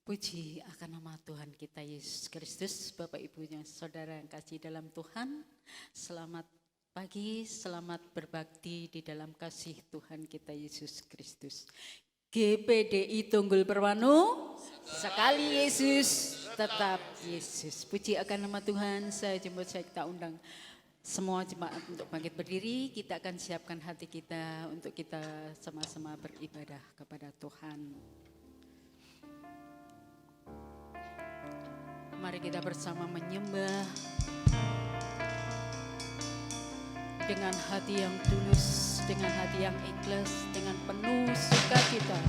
Puji akan nama Tuhan kita Yesus Kristus. Bapak Ibu yang saudara yang kasih dalam Tuhan, selamat pagi, selamat berbakti di dalam kasih Tuhan kita Yesus Kristus. GPDI Tunggul Perwanu, sekali Yesus, tetap Yesus. Puji akan nama Tuhan. Saya kita undang semua jemaat untuk bangkit berdiri. Kita akan siapkan hati kita untuk kita sama-sama beribadah kepada Tuhan. Mari kita bersama menyembah dengan hati yang tulus, dengan hati yang ikhlas, dengan penuh sukacita.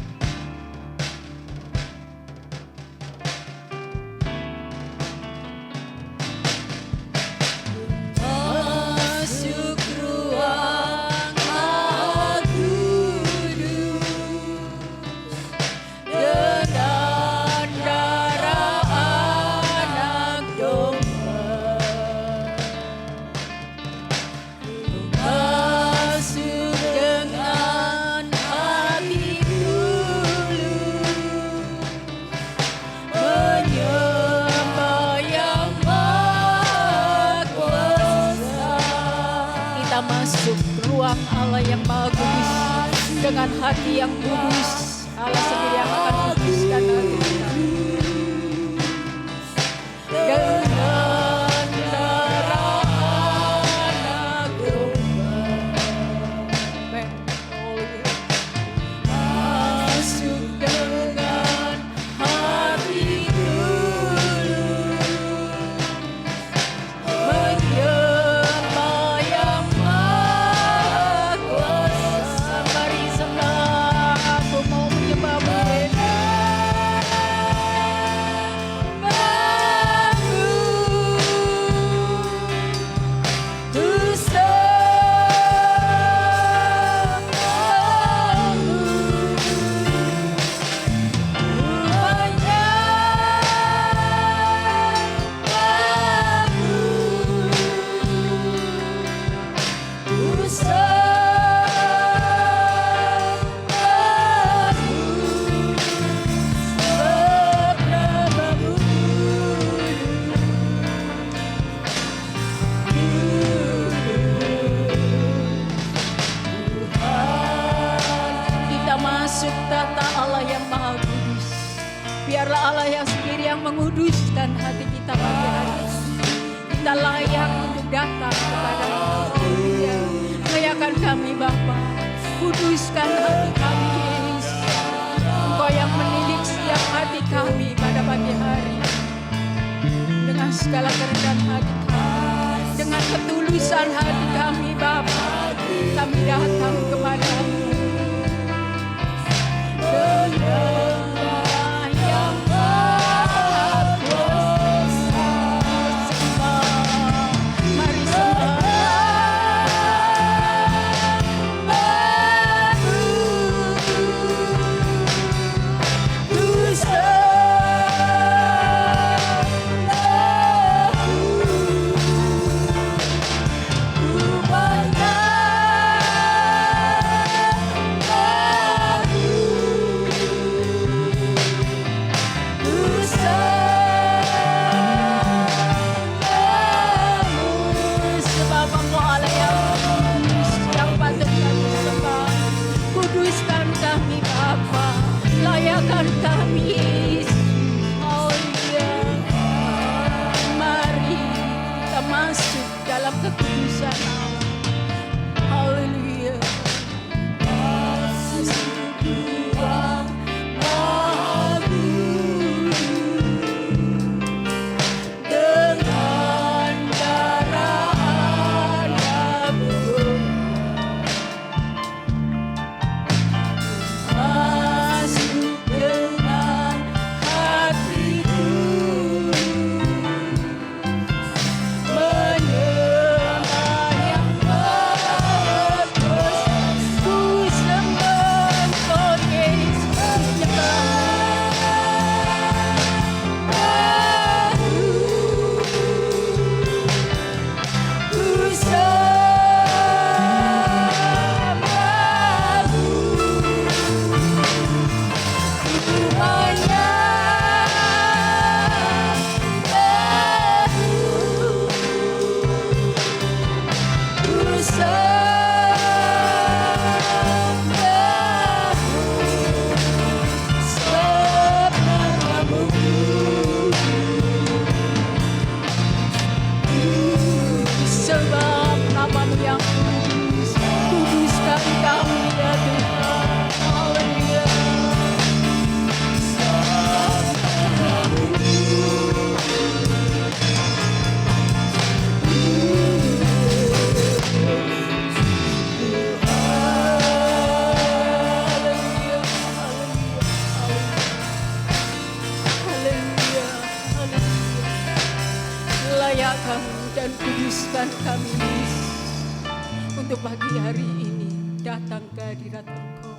Dengan hati yang kudus, Allah sendiri yang akan kuduskan hati kita. Dengan darah anak domba, masuk dengan hati tulus, menyembah yang Maha Kuasa. Mari sembah, aku mau menyembah-Mu. Biarlah Allah yang sendiri yang menguduskan hati kita pagi hari ini. Kita layak untuk datang kepada-Mu. Layakan kami Bapa, kuduskan hati kami Yesus. Engkau yang menilik setiap hati kami pada pagi hari. Dengan segala kerendahan hati kami, dengan ketulusan hati kami Bapa, kami datang kepada-Mu. Menyembah yang Izinkan kami untuk pagi hari ini datang ke hadirat Engkau.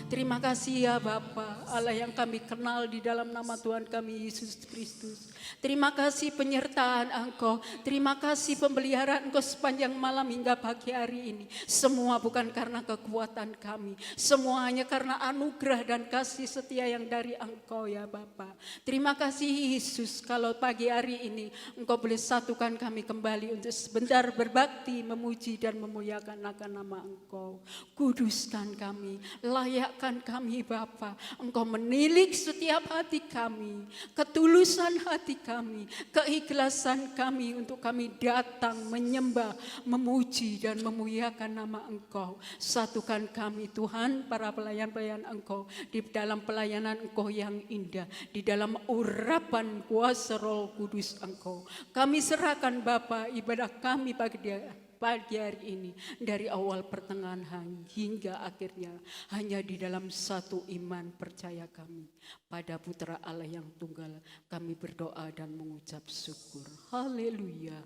Terima kasih ya Bapa, Allah yang kami kenal di dalam nama Tuhan kami Yesus Kristus. Terima kasih penyertaan Engkau, terima kasih pemeliharaan Engkau sepanjang malam hingga pagi hari ini. Semua bukan karena kekuatan kami, semua hanya karena anugerah dan kasih setia yang dari Engkau ya Bapa. Terima kasih Yesus, kalau pagi hari ini Engkau boleh satukan kami kembali untuk sebentar berbakti, memuji dan memuliakan akan nama Engkau. Kuduskan kami, layakkan kami Bapa. Engkau menilik setiap hati kami, ketulusan hati kami, keikhlasan kami untuk kami datang menyembah, memuji dan memuliakan nama Engkau. Satukan kami Tuhan, para pelayan-pelayan Engkau di dalam pelayanan Engkau yang indah, di dalam urapan kuasa Roh Kudus Engkau. Kami serahkan Bapa ibadah kami pagi hari ini dari awal pertengahan hingga akhirnya hanya di dalam satu iman percaya kami pada Putra Allah yang tunggal. Kami berdoa dan mengucap syukur. Haleluya.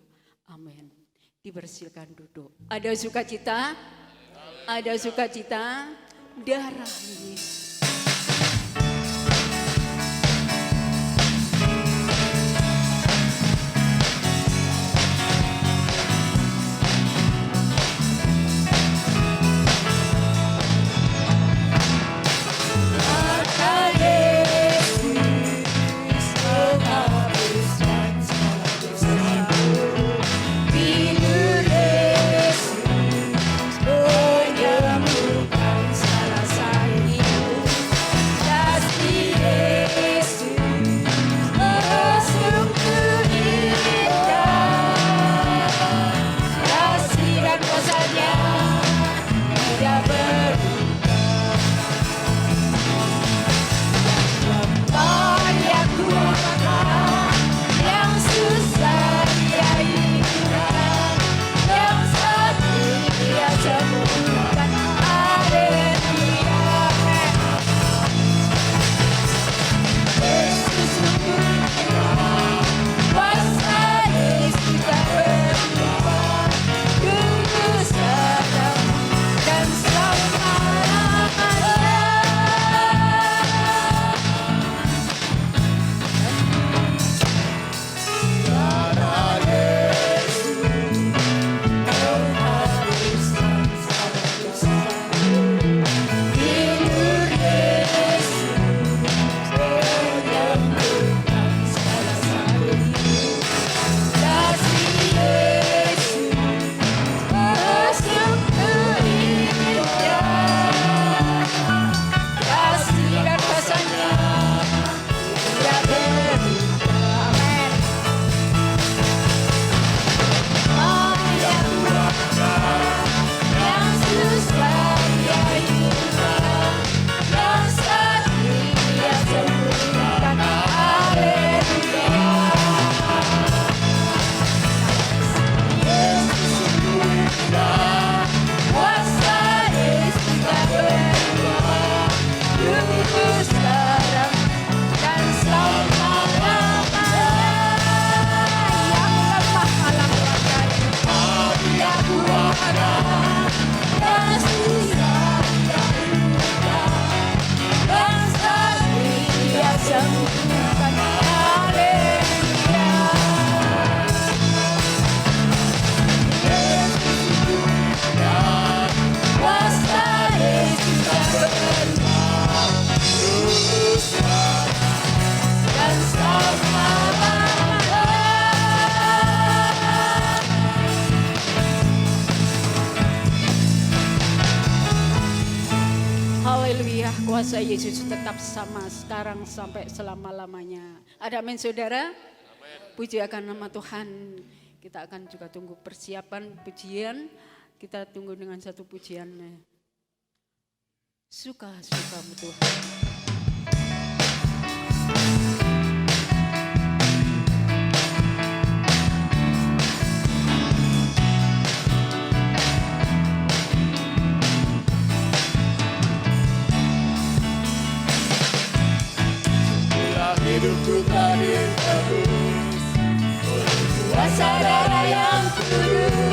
Amin. Dipersilakan duduk. Ada sukacita? Ada sukacita? Darah Yesus. Kuasa Yesus tetap sama sekarang sampai selama-lamanya. Ada amin saudara? Amin. Puji akan nama Tuhan. Kita akan juga tunggu persiapan pujian. Kita tunggu dengan satu pujian. Suka-sukamu Tuhan. Hidupku tadi terus oleh kuasa darah yang kudus.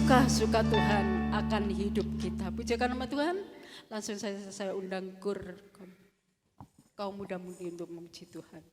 suka-suka Tuhan akan hidup kita. Pujakan nama Tuhan. Langsung saya undang kur kaum muda-mudi untuk memuji Tuhan.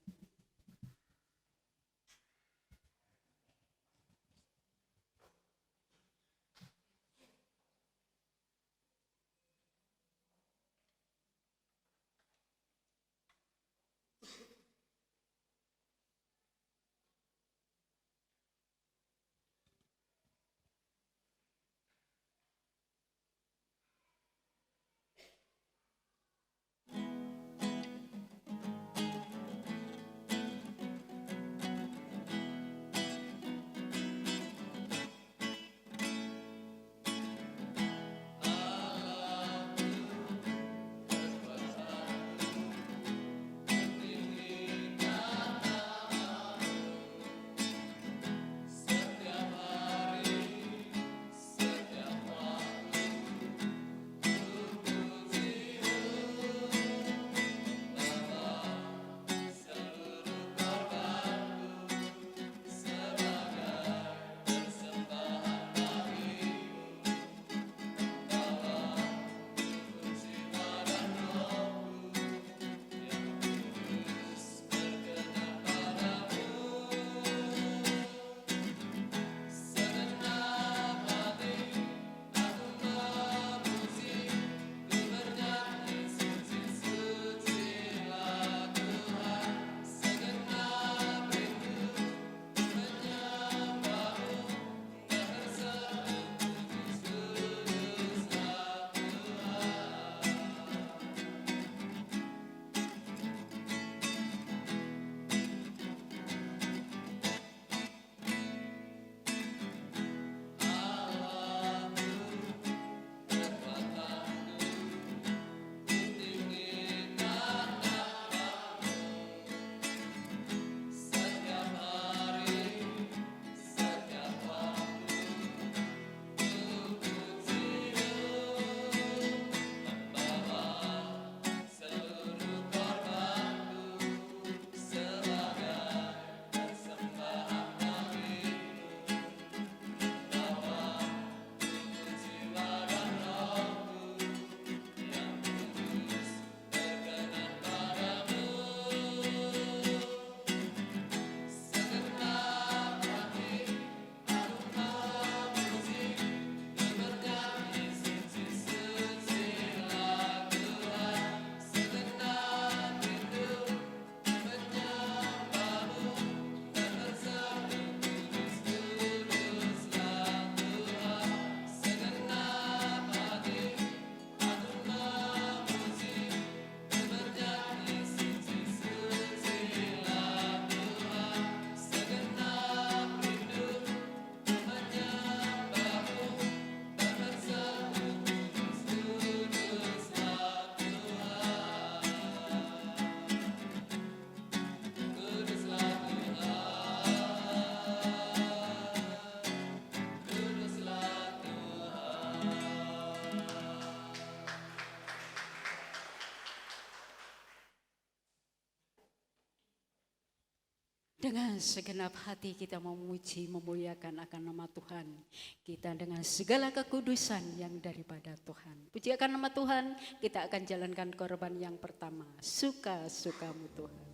Dengan segenap hati kita memuji, memuliakan akan nama Tuhan. Kita dengan segala kekudusan yang daripada Tuhan. Puji akan nama Tuhan, kita akan jalankan korban yang pertama. Suka-sukamu Tuhan.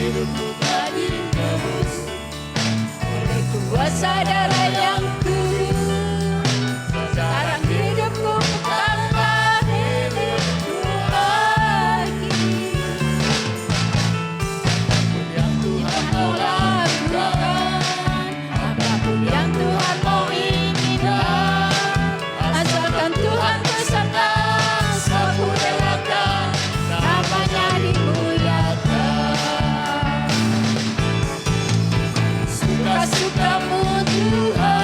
Hidupku telah ditebus oleh kuasa darah yang kudus. Sekarang hidupku bukanlah hidupku lagi. Yang Tuhan mau lakukan, apapun yang Tuhan mau inginkan, asalkan Tuhan bersenang, aku relakan namanya dimuliakan. Suka-sukamu Tuhan.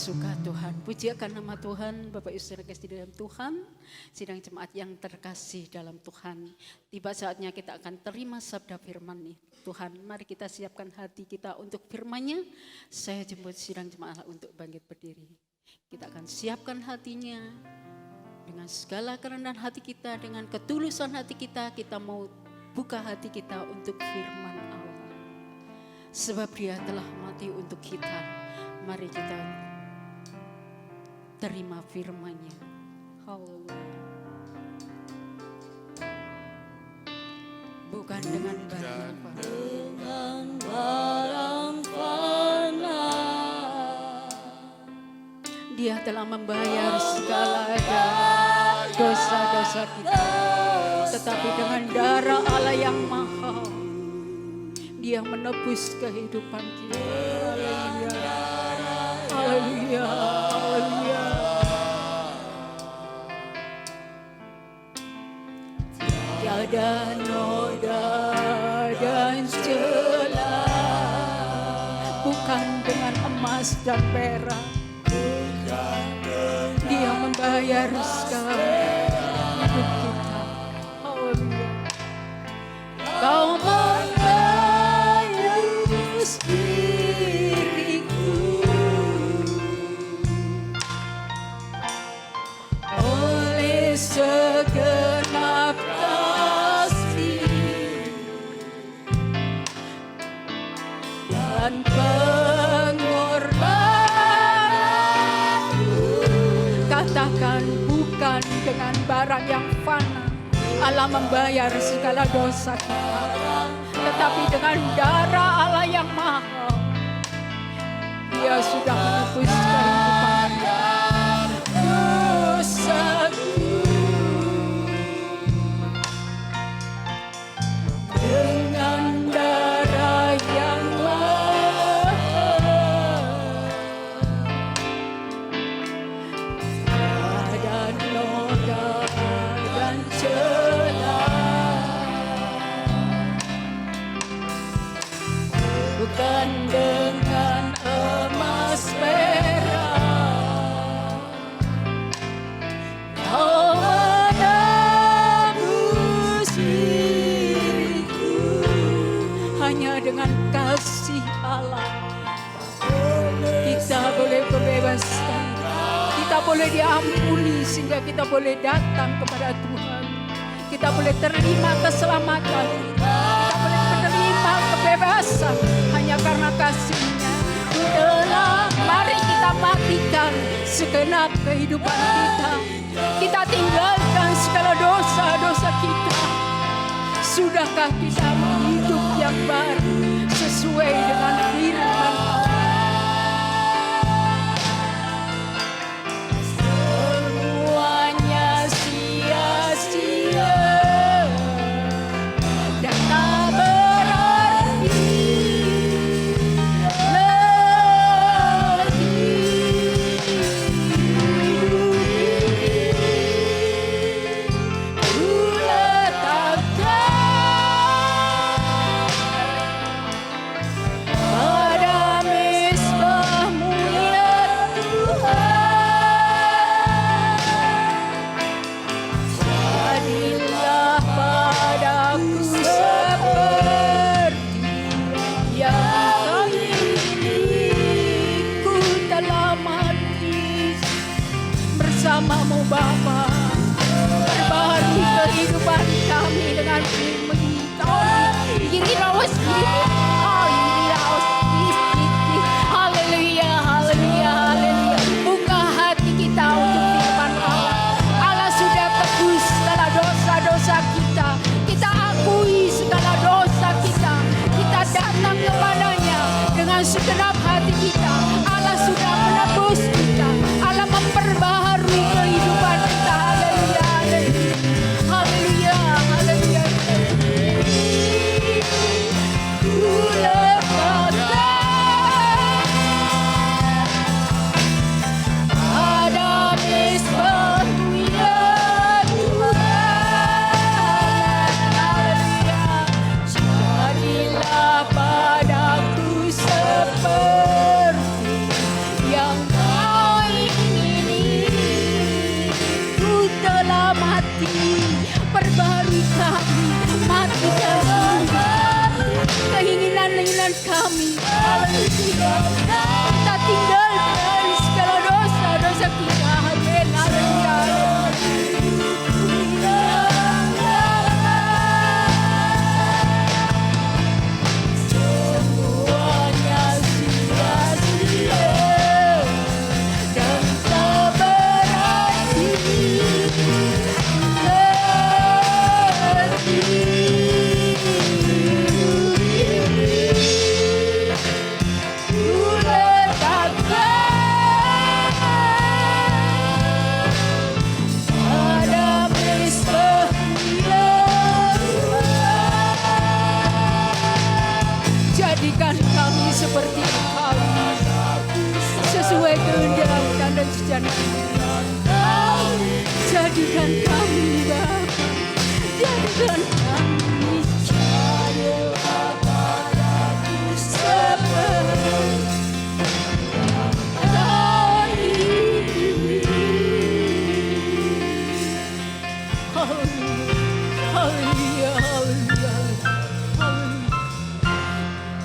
suka Tuhan. Puji akan nama Tuhan. Bapak Ibu Saudara kasih dalam Tuhan, sidang jemaat yang terkasih dalam Tuhan. Tiba saatnya kita akan terima sabda firman nih. Tuhan, mari kita siapkan hati kita untuk firman-Nya. Saya jemput sidang jemaat untuk bangkit berdiri. Kita akan siapkan hatinya dengan segala kerendahan hati kita, dengan ketulusan hati kita. Kita mau buka hati kita untuk firman Allah. Sebab Dia telah mati untuk kita. Mari kita terima firman-Nya. Haleluya. Bukan dengan barang fana. Dia telah membayar segala dosa-dosa kita. Tetapi dengan darah Allah yang mahal, Dia menebus kehidupan kita. Haleluya. Haleluya. Tiada noda dan celah, bukan dengan emas dan perak. Dia membayar segala hidup kita. Haleluya. Kau menebus diriku oleh segenap kasih dan pengorbananmu. Katakan bukan dengan barang yang fana. Allah membayar segala dosa kita, tetapi dengan darah Allah yang mahal, Dia sudah menebus kehidupan dosaku. Dengan darah yang mahal, dan noda dan celah, bukan dengan emas perak. Kau menebus diriku hanya dengan kasih Allah. Kita boleh bebaskan, kita boleh diampuni sehingga kita boleh datang kepada Tuhan. Kita boleh terima keselamatan, kita boleh menerima kebebasan hanya karena kasih-Nya. Mari kita matikan segenap kehidupan kita. Kita tinggalkan segala dosa-dosa kita. Sudahkah kita hidup yang baru sesuai dengan firman Allah? Semuanya sia-sia dan tak berarti lagi. Ku letakkan pada mezbah-Mu ya Tuhan. Jadilah padaku seperti yang ini. Ku telah mati bersama-Mu Bapa. Perbaharui kehidupan kami dengan firman-Mu. Iri rawas diri. Haleluya, haleluya, haleluya. Buka hati kita untuk firman Allah. Allah sudah tebus segala dosa-dosa kita. Kita akui segala dosa kita. Kita datang kepada-Nya dengan segenap hati kita. Allah sudah menebus kita. Allah memperbaharui kehidupan kita. Haleluya, haleluya. Haleluya, haleluya. Ku lepaskan pada mezbah-Mu ya Tuhan. Haleluya. Jadilah padaku seperti yang kami. Haleluya. Kita tinggalkan segala dosa-dosa kita. Amin. Haleluya. Semuanya sia-sia dan tak berarti jadikan kami seperti Engkau, sesuai kehendak dan sejahtera. Jadikan kami Bapa, jadikan kami jadilah padaku seperti Engkau ini. Haleluya, haleluya, haleluya.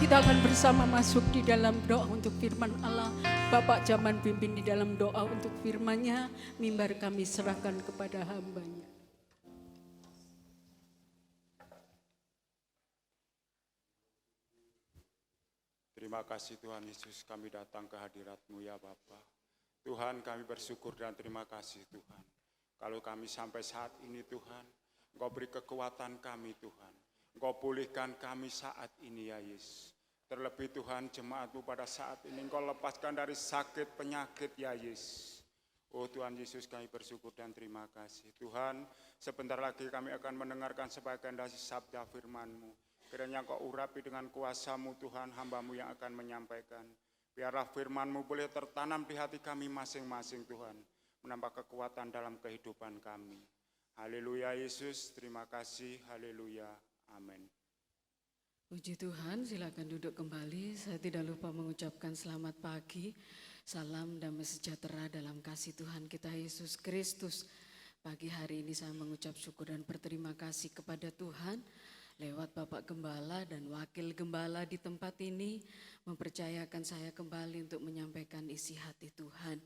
Kita akan bersama masuk di dalam doa untuk firman Allah. Bapak Jaman pimpin di dalam doa untuk firman-Nya. Mimbar kami serahkan kepada hamba-Nya. Terima kasih Tuhan Yesus, kami datang ke hadirat-Mu ya Bapa. Tuhan, kami bersyukur dan terima kasih Tuhan. Kalau kami sampai saat ini Tuhan, Engkau beri kekuatan kami Tuhan. Engkau pulihkan kami saat ini ya Yesus. Terlebih Tuhan, jemaat-Mu pada saat ini Engkau lepaskan dari sakit penyakit ya Yesus. Oh Tuhan Yesus, kami bersyukur dan terima kasih. Tuhan, sebentar lagi kami akan mendengarkan sebagian dari sabda firman-Mu. Kiranya Engkau urapi dengan kuasa-Mu Tuhan, hamba-Mu yang akan menyampaikan. Biarlah firman-Mu boleh tertanam di hati kami masing-masing Tuhan. Menambah kekuatan dalam kehidupan kami. Haleluya Yesus, terima kasih. Haleluya, amin. Puji Tuhan, silakan duduk kembali. Saya tidak lupa mengucapkan selamat pagi. Salam damai sejahtera dalam kasih Tuhan kita Yesus Kristus. Pagi hari ini saya mengucap syukur dan berterima kasih kepada Tuhan lewat Bapak Gembala dan Wakil Gembala di tempat ini mempercayakan saya kembali untuk menyampaikan isi hati Tuhan.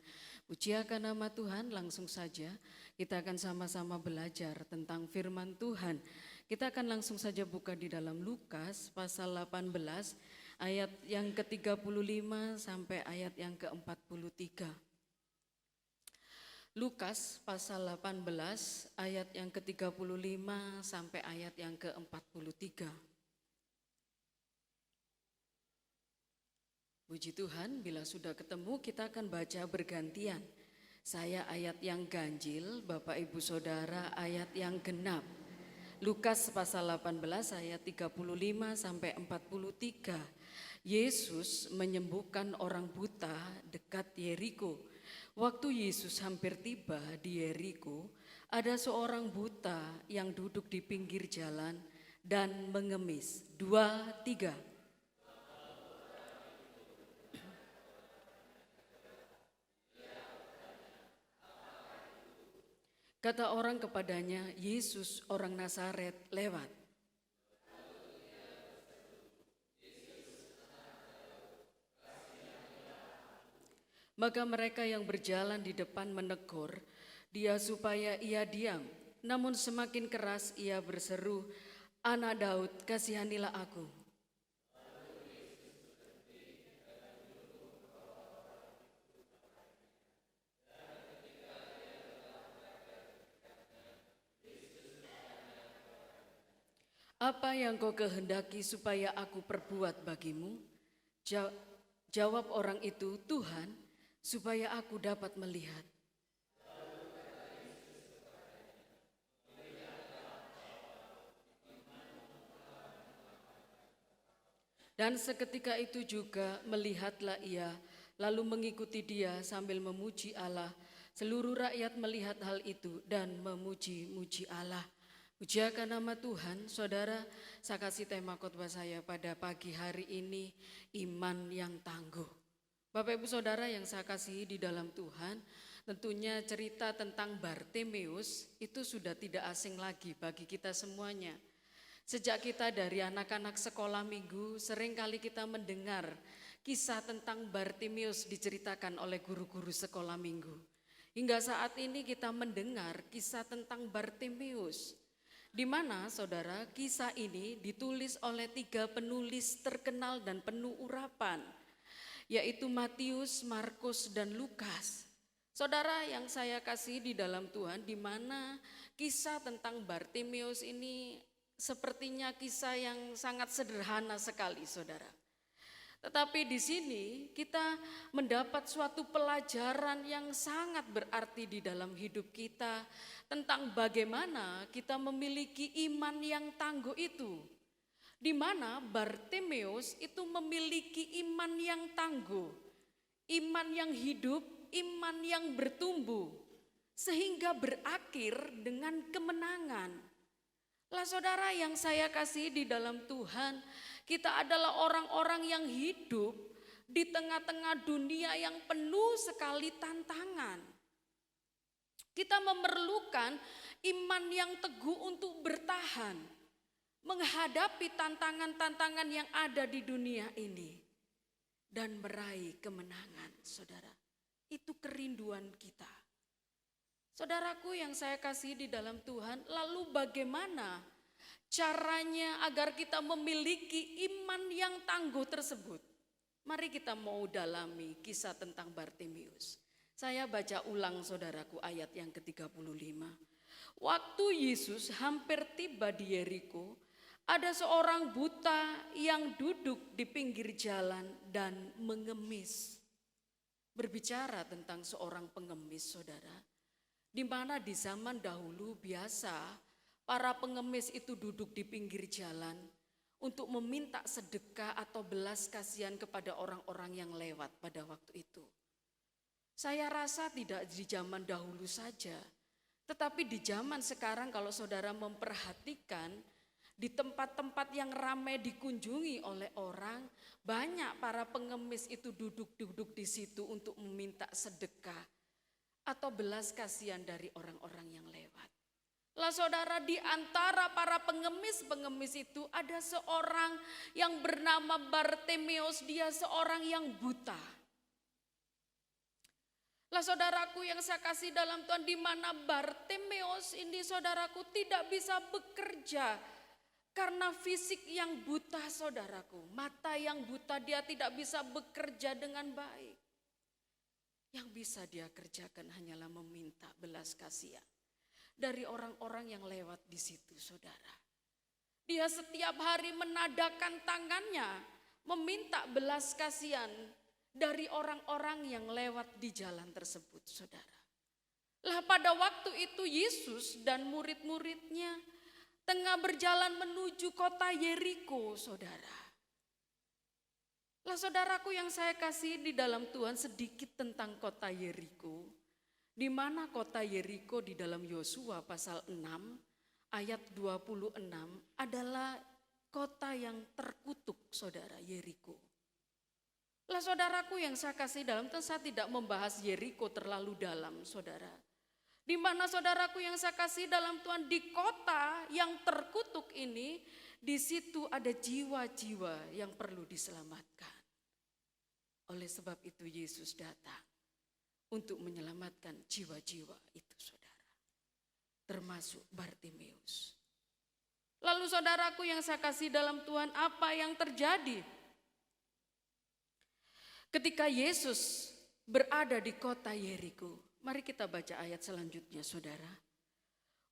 Puji akan nama Tuhan, langsung saja kita akan sama-sama belajar tentang firman Tuhan. Kita akan langsung saja buka di dalam Lukas pasal 18 ayat yang ke-35 sampai ayat yang ke-43. Lukas pasal 18 ayat yang ke-35 sampai ayat yang ke-43. Puji Tuhan, bila sudah ketemu kita akan baca bergantian. Saya ayat yang ganjil, Bapak Ibu Saudara ayat yang genap. Lukas pasal 18 ayat 35 sampai 43. Yesus menyembuhkan orang buta dekat Yeriko. Waktu Yesus hampir tiba di Yeriko, ada seorang buta yang duduk di pinggir jalan dan mengemis. 2, 3. Kata orang kepadanya, Yesus orang Nazaret lewat. Maka mereka yang berjalan di depan menegur dia supaya ia diam. Namun semakin keras ia berseru, Anak Daud, kasihanilah aku. Apa yang kau kehendaki supaya aku perbuat bagimu? Jawab orang itu, Tuhan, supaya aku dapat melihat. Dan seketika itu juga melihatlah ia, lalu mengikuti dia sambil memuji Allah. Seluruh rakyat melihat hal itu dan memuji-muji Allah. Pujiakan nama Tuhan. Saudara, saya kasih tema khotbah saya pada pagi hari ini, iman yang tangguh. Bapak Ibu Saudara yang saya kasihi di dalam Tuhan, tentunya cerita tentang Bartimeus itu sudah tidak asing lagi bagi kita semuanya. Sejak kita dari anak-anak sekolah minggu, seringkali kita mendengar kisah tentang Bartimius diceritakan oleh guru-guru sekolah minggu. Hingga saat ini kita mendengar kisah tentang Bartimius, di mana saudara kisah ini ditulis oleh 3 penulis terkenal dan penuh urapan, yaitu Matius, Markus, dan Lukas. Saudara yang saya kasih di dalam Tuhan, di mana kisah tentang Bartimius ini sepertinya kisah yang sangat sederhana sekali, saudara. Tetapi di sini kita mendapat suatu pelajaran yang sangat berarti di dalam hidup kita tentang bagaimana kita memiliki iman yang tangguh itu. Di mana Bartimius itu memiliki iman yang tangguh, iman yang hidup, iman yang bertumbuh, sehingga berakhir dengan kemenangan. Lah saudara yang saya kasih di dalam Tuhan, kita adalah orang-orang yang hidup di tengah-tengah dunia yang penuh sekali tantangan. Kita memerlukan iman yang teguh untuk bertahan, menghadapi tantangan-tantangan yang ada di dunia ini, dan meraih kemenangan, saudara. Itu kerinduan kita. Saudaraku yang saya kasih di dalam Tuhan, lalu bagaimana caranya agar kita memiliki iman yang tangguh tersebut? Mari kita mau dalami kisah tentang Bartimius. Saya baca ulang saudaraku ayat yang ke-35. Waktu Yesus hampir tiba di Yeriko, ada seorang buta yang duduk di pinggir jalan dan mengemis. Berbicara tentang seorang pengemis, saudara. Di mana di zaman dahulu biasa para pengemis itu duduk di pinggir jalan untuk meminta sedekah atau belas kasihan kepada orang-orang yang lewat pada waktu itu. Saya rasa tidak di zaman dahulu saja, tetapi di zaman sekarang kalau saudara memperhatikan di tempat-tempat yang ramai dikunjungi oleh orang, banyak para pengemis itu duduk-duduk di situ untuk meminta sedekah atau belas kasihan dari orang-orang yang lewat. Lah saudara, di antara para pengemis-pengemis itu ada seorang yang bernama Bartimius, dia seorang yang buta. Lah saudaraku yang saya kasih dalam Tuhan, di mana Bartimius ini saudaraku tidak bisa bekerja karena fisik yang buta saudaraku. Mata yang buta, dia tidak bisa bekerja dengan baik. Yang bisa dia kerjakan hanyalah meminta belas kasihan dari orang-orang yang lewat di situ, saudara. Dia setiap hari menadakan tangannya, meminta belas kasihan dari orang-orang yang lewat di jalan tersebut, saudara. Lah pada waktu itu Yesus dan murid-muridnya tengah berjalan menuju kota Yeriko, saudara. Lah saudaraku yang saya kasih di dalam Tuhan, sedikit tentang kota Yeriko. Di mana kota Yeriko di dalam Yosua pasal 6 ayat 26 adalah kota yang terkutuk, saudara, Yeriko. Lah saudaraku yang saya kasih dalam Tuhan, saya tidak membahas Yeriko terlalu dalam, saudara. Di mana saudaraku yang saya kasih dalam Tuhan, di kota yang terkutuk ini, di situ ada jiwa-jiwa yang perlu diselamatkan. Oleh sebab itu Yesus datang untuk menyelamatkan jiwa-jiwa itu, saudara. Termasuk Bartimius. Lalu saudaraku yang saya kasih dalam Tuhan, apa yang terjadi? Ketika Yesus berada di kota Yeriko, mari kita baca ayat selanjutnya, saudara.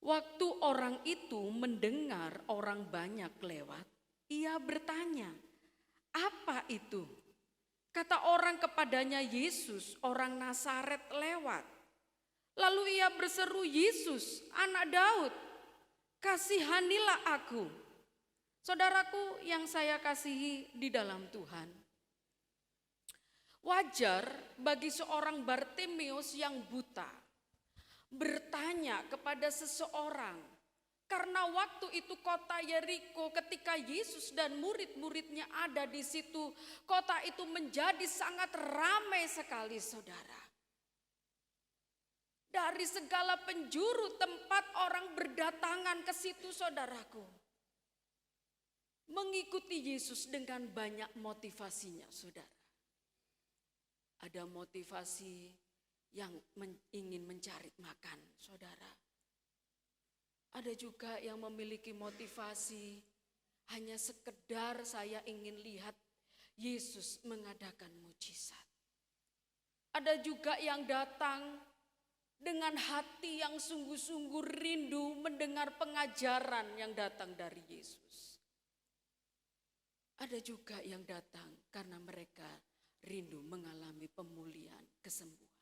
Waktu orang itu mendengar orang banyak lewat, ia bertanya, apa itu? Kata orang kepadanya, Yesus, orang Nazaret lewat. Lalu ia berseru, Yesus, anak Daud, kasihanilah aku. Saudaraku yang saya kasihi di dalam Tuhan. Wajar bagi seorang Bartimius yang buta bertanya kepada seseorang. Karena waktu itu kota Yeriko ketika Yesus dan murid-muridnya ada di situ, kota itu menjadi sangat ramai sekali, saudara. Dari segala penjuru tempat orang berdatangan ke situ, saudaraku. mengikuti Yesus dengan banyak motivasinya, saudara. Ada motivasi yang ingin mencari makan, saudara. Ada juga yang memiliki motivasi hanya sekedar saya ingin lihat Yesus mengadakan mujizat. Ada juga yang datang dengan hati yang sungguh-sungguh rindu mendengar pengajaran yang datang dari Yesus. Ada juga yang datang karena mereka rindu mengalami pemulihan, kesembuhan.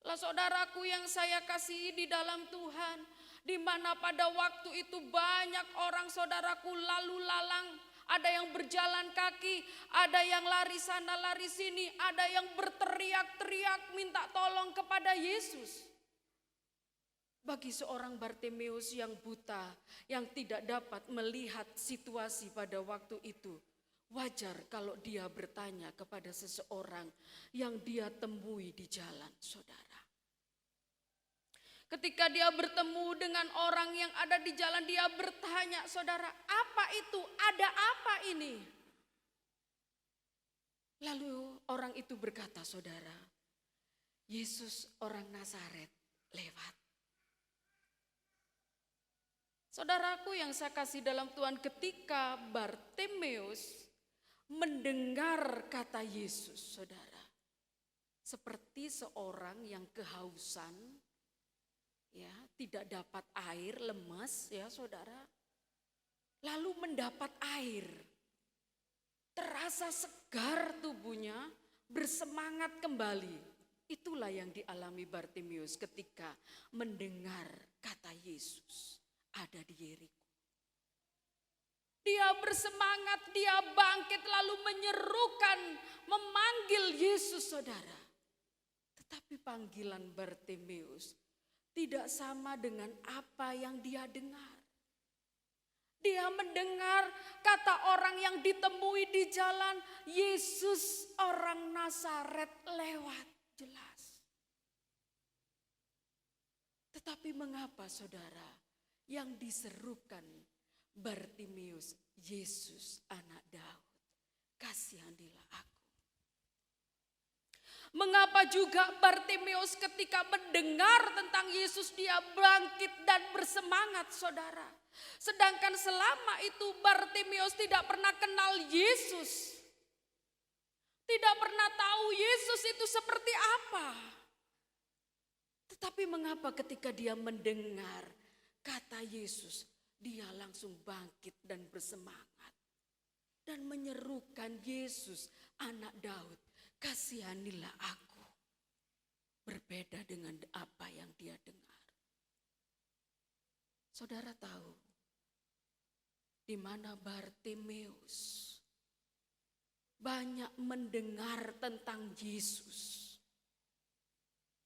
Lah saudaraku yang saya kasihi di dalam Tuhan, di mana pada waktu itu banyak orang saudaraku lalu lalang, ada yang berjalan kaki, ada yang lari sana lari sini, ada yang berteriak-teriak minta tolong kepada Yesus. Bagi seorang Bartimeus yang buta, yang tidak dapat melihat situasi pada waktu itu, wajar kalau dia bertanya kepada seseorang yang dia temui di jalan, saudara. Ketika dia bertemu dengan orang yang ada di jalan, dia bertanya, saudara, apa itu? Ada apa ini? Lalu orang itu berkata, saudara, Yesus orang Nazaret lewat. Saudaraku yang saya kasih dalam Tuhan, ketika Bartimeus mendengar kata Yesus, saudara, seperti seorang yang kehausan, ya, tidak dapat air, lemas, ya saudara. Lalu mendapat air, terasa segar tubuhnya, bersemangat kembali. Itulah yang dialami Bartimeus ketika mendengar kata Yesus ada di Yeriko. Dia bersemangat, dia bangkit lalu menyerukan, memanggil Yesus, saudara. Tetapi panggilan Bartimeus tidak sama dengan apa yang dia dengar. Dia mendengar kata orang yang ditemui di jalan, Yesus orang Nazaret lewat, jelas. Tetapi mengapa saudara yang diserukan Bartimeus, Yesus anak Daud, kasihanilah aku. Mengapa juga Bartimeus ketika mendengar tentang Yesus dia bangkit dan bersemangat, saudara. Sedangkan selama itu Bartimeus tidak pernah kenal Yesus. Tidak pernah tahu Yesus itu seperti apa. Tetapi mengapa ketika dia mendengar kata Yesus, dia langsung bangkit dan bersemangat. Dan menyerukan Yesus anak Daud, kasihanilah aku. Berbeda dengan apa yang dia dengar. Saudara tahu di mana Bartimeus banyak mendengar tentang Yesus.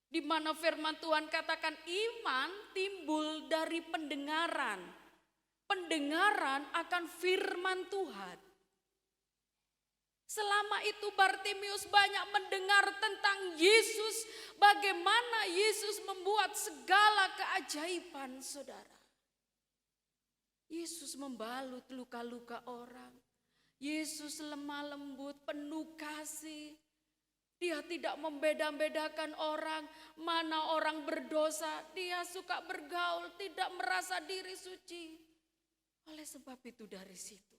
Di mana firman Tuhan katakan iman timbul dari pendengaran. Pendengaran akan firman Tuhan. Selama itu Bartimeus banyak mendengar tentang Yesus, bagaimana Yesus membuat segala keajaiban, saudara. Yesus membalut luka-luka orang. Yesus lemah lembut, penuh kasih. Dia tidak membeda-bedakan orang, mana orang berdosa. Dia suka bergaul, tidak merasa diri suci. Oleh sebab itu dari situ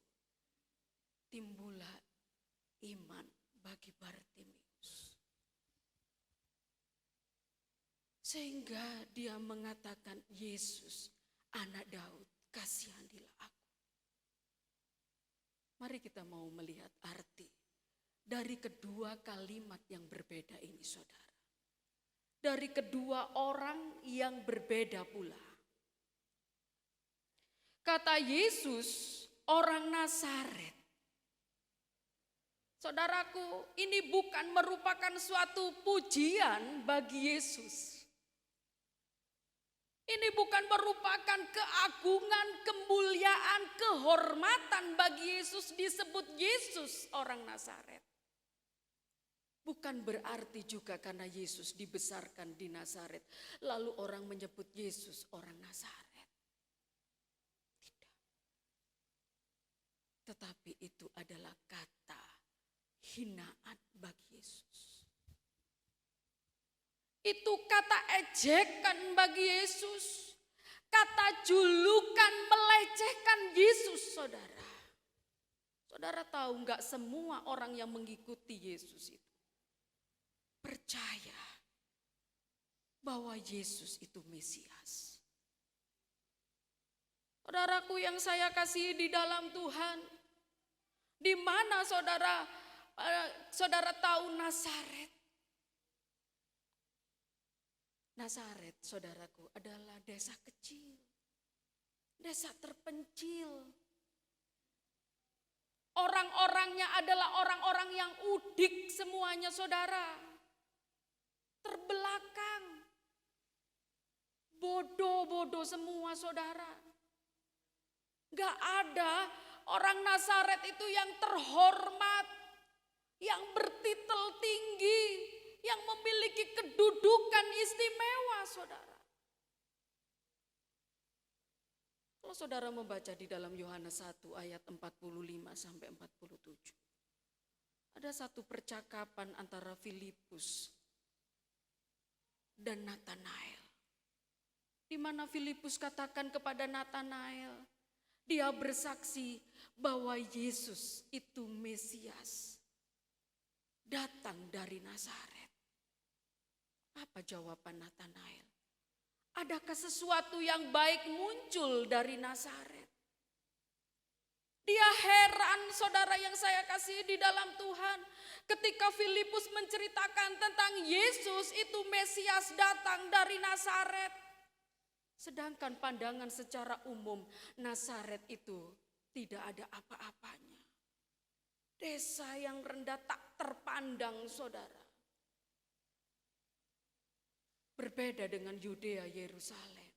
timbullah iman bagi Bartimeus. Sehingga dia mengatakan, Yesus anak Daud, kasihanilah aku. Mari kita mau melihat arti dari kedua kalimat yang berbeda ini, saudara. Dari kedua orang yang berbeda pula. Kata Yesus orang Nazaret. Saudaraku, ini bukan merupakan suatu pujian bagi Yesus. Ini bukan merupakan keagungan, kemuliaan, kehormatan bagi Yesus disebut Yesus orang Nazaret. Bukan berarti juga karena Yesus dibesarkan di Nazaret, lalu orang menyebut Yesus orang Nazaret. Tidak. tetapi itu adalah kata hinaan bagi Yesus. Itu kata ejekan bagi Yesus. Kata julukan melecehkan Yesus, saudara. Saudara tahu nggak semua orang yang mengikuti Yesus itu percaya bahwa Yesus itu Mesias. Saudaraku yang saya kasihi di dalam Tuhan, di mana saudara tahu Nazaret? Nazaret, saudaraku, adalah desa kecil, desa terpencil. Orang-orangnya adalah orang-orang yang udik semuanya, saudara. Terbelakang. Bodoh-bodoh semua, saudara. Gak ada orang Nazaret itu yang terhormat, yang bertitel tinggi, yang memiliki kedudukan istimewa, saudara. Kalau saudara membaca di dalam Yohanes 1 ayat 45 sampai 47. Ada satu percakapan antara Filipus dan Natanael. Di mana Filipus katakan kepada Natanael, dia bersaksi bahwa Yesus itu Mesias, datang dari Nazaret. Apa jawaban Natanael? Adakah sesuatu yang baik muncul dari Nazaret? Dia heran, saudara yang saya kasihi di dalam Tuhan, ketika Filipus menceritakan tentang Yesus itu Mesias datang dari Nazaret. Sedangkan pandangan secara umum Nazaret itu tidak ada apa-apanya. Desa yang rendah tak terpandang, saudara. Berbeda dengan Yudea, Yerusalem.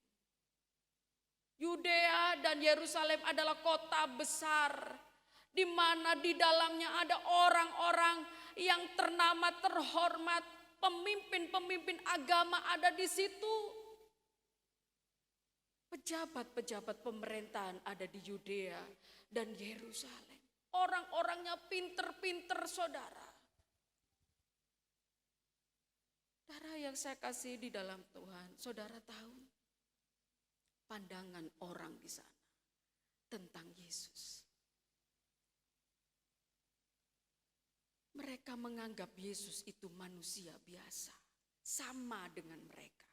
Yudea dan Yerusalem adalah kota besar, di mana di dalamnya ada orang-orang yang ternama, terhormat, pemimpin-pemimpin agama ada di situ. Pejabat-pejabat pemerintahan ada di Yudea dan Yerusalem. Orang-orangnya pinter-pinter, saudara. Saudara yang saya kasih di dalam Tuhan, saudara tahu pandangan orang di sana tentang Yesus. Mereka menganggap Yesus itu manusia biasa, sama dengan mereka.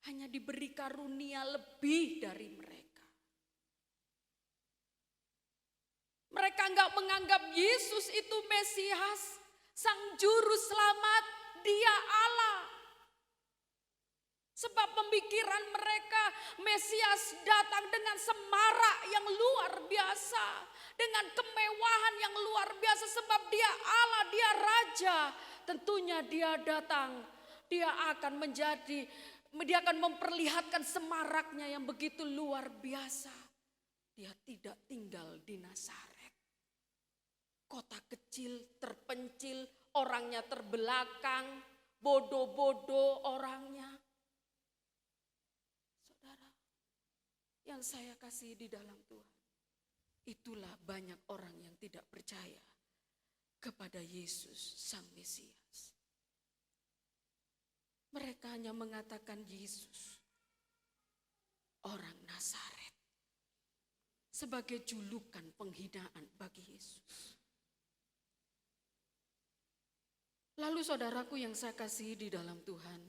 Hanya diberi karunia lebih dari mereka. Mereka enggak menganggap Yesus itu Mesias, Sang Juru Selamat. Dia Allah. Sebab pemikiran mereka Mesias datang dengan semarak yang luar biasa. Dengan kemewahan yang luar biasa. Sebab dia Allah, dia Raja. Tentunya dia datang. Dia akan memperlihatkan semaraknya yang begitu luar biasa. Dia tidak tinggal di Nazaret. Kota kecil, terpencil, orangnya terbelakang, bodoh-bodoh orangnya. Saudara, yang saya kasih di dalam Tuhan, itulah banyak orang yang tidak percaya kepada Yesus Sang Mesias. Mereka hanya mengatakan Yesus, orang Nazaret, sebagai julukan penghinaan bagi Yesus. Lalu saudaraku yang saya kasihi di dalam Tuhan,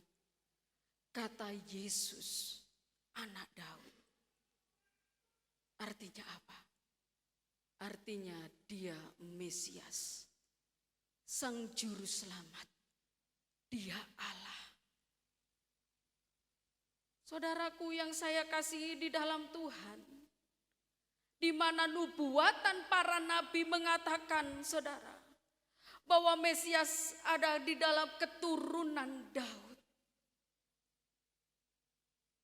kata Yesus, anak Daud. Artinya apa? Artinya dia Mesias, Sang Juru Selamat, dia Allah. Saudaraku yang saya kasihi di dalam Tuhan, di mana nubuatan para nabi mengatakan, saudara, bahwa Mesias ada di dalam keturunan Daud.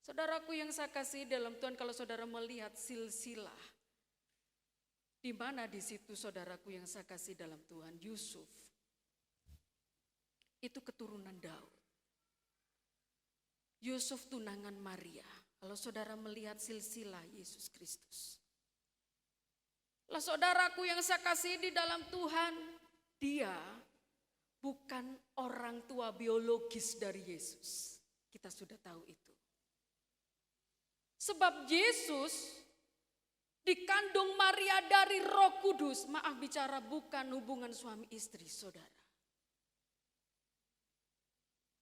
Saudaraku yang saya kasih dalam Tuhan, kalau saudara melihat silsilah, di mana di situ saudaraku yang saya kasih dalam Tuhan, Yusuf, itu keturunan Daud. Yusuf tunangan Maria, kalau saudara melihat silsilah Yesus Kristus. Lah saudaraku yang saya kasih di dalam Tuhan, dia bukan orang tua biologis dari Yesus. Kita sudah tahu itu. Sebab Yesus dikandung Maria dari Roh Kudus. Maaf bicara, bukan hubungan suami istri, saudara.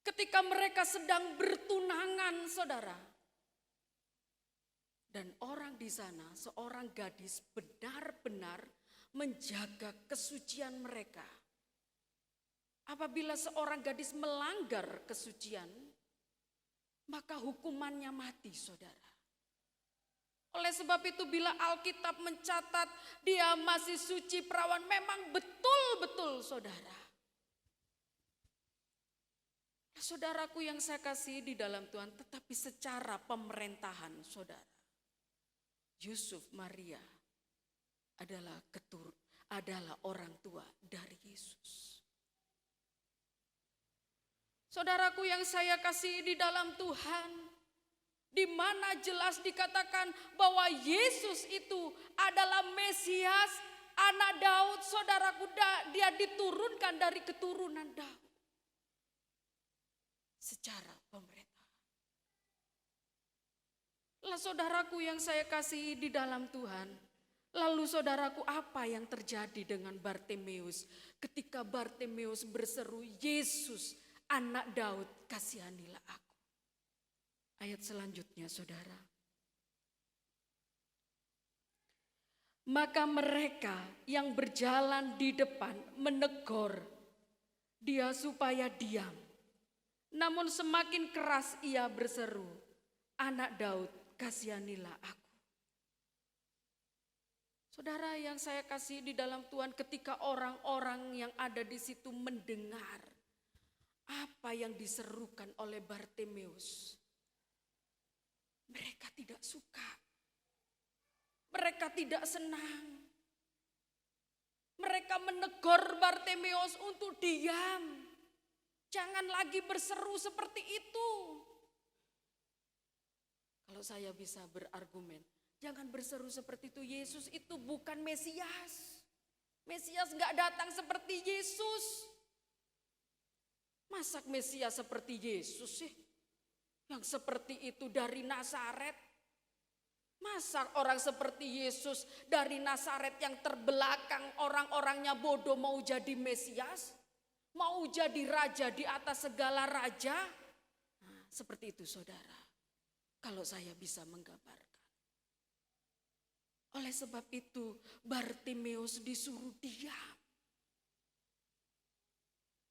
Ketika mereka sedang bertunangan, saudara. Dan orang di sana, seorang gadis benar-benar menjaga kesucian mereka. Apabila seorang gadis melanggar kesucian, maka hukumannya mati, saudara. Oleh sebab itu bila Alkitab mencatat dia masih suci perawan, memang betul-betul, saudara. Saudaraku yang saya kasih di dalam Tuhan, tetapi secara pemerintahan, saudara, Yusuf Maria adalah orang tua dari Yesus. Saudaraku yang saya kasih di dalam Tuhan, di mana jelas dikatakan bahwa Yesus itu adalah Mesias, anak Daud, saudaraku, dia diturunkan dari keturunan Daud. Secara pemerintahan. Lah saudaraku yang saya kasih di dalam Tuhan, lalu saudaraku, apa yang terjadi dengan Bartimeus ketika Bartimeus berseru, Yesus anak Daud, kasihanilah aku. Ayat selanjutnya, saudara. Maka mereka yang berjalan di depan menegur dia supaya diam. Namun semakin keras ia berseru, anak Daud, kasihanilah aku. Saudara yang saya kasih di dalam Tuhan, ketika orang-orang yang ada di situ mendengar apa yang diserukan oleh Bartimeus, mereka tidak suka. Mereka tidak senang. Mereka menegur Bartimeus untuk diam. Jangan lagi berseru seperti itu. Kalau saya bisa berargumen, jangan berseru seperti itu. Yesus itu bukan Mesias. Mesias gak datang seperti Yesus. Masa Mesias seperti Yesus sih? Yang seperti itu dari Nazaret. Masa orang seperti Yesus dari Nazaret yang terbelakang, orang-orangnya bodoh mau jadi Mesias? Mau jadi raja di atas segala raja? Nah, seperti itu, saudara. Kalau saya bisa menggambarkan. Oleh sebab itu Bartimeus disuruh diam.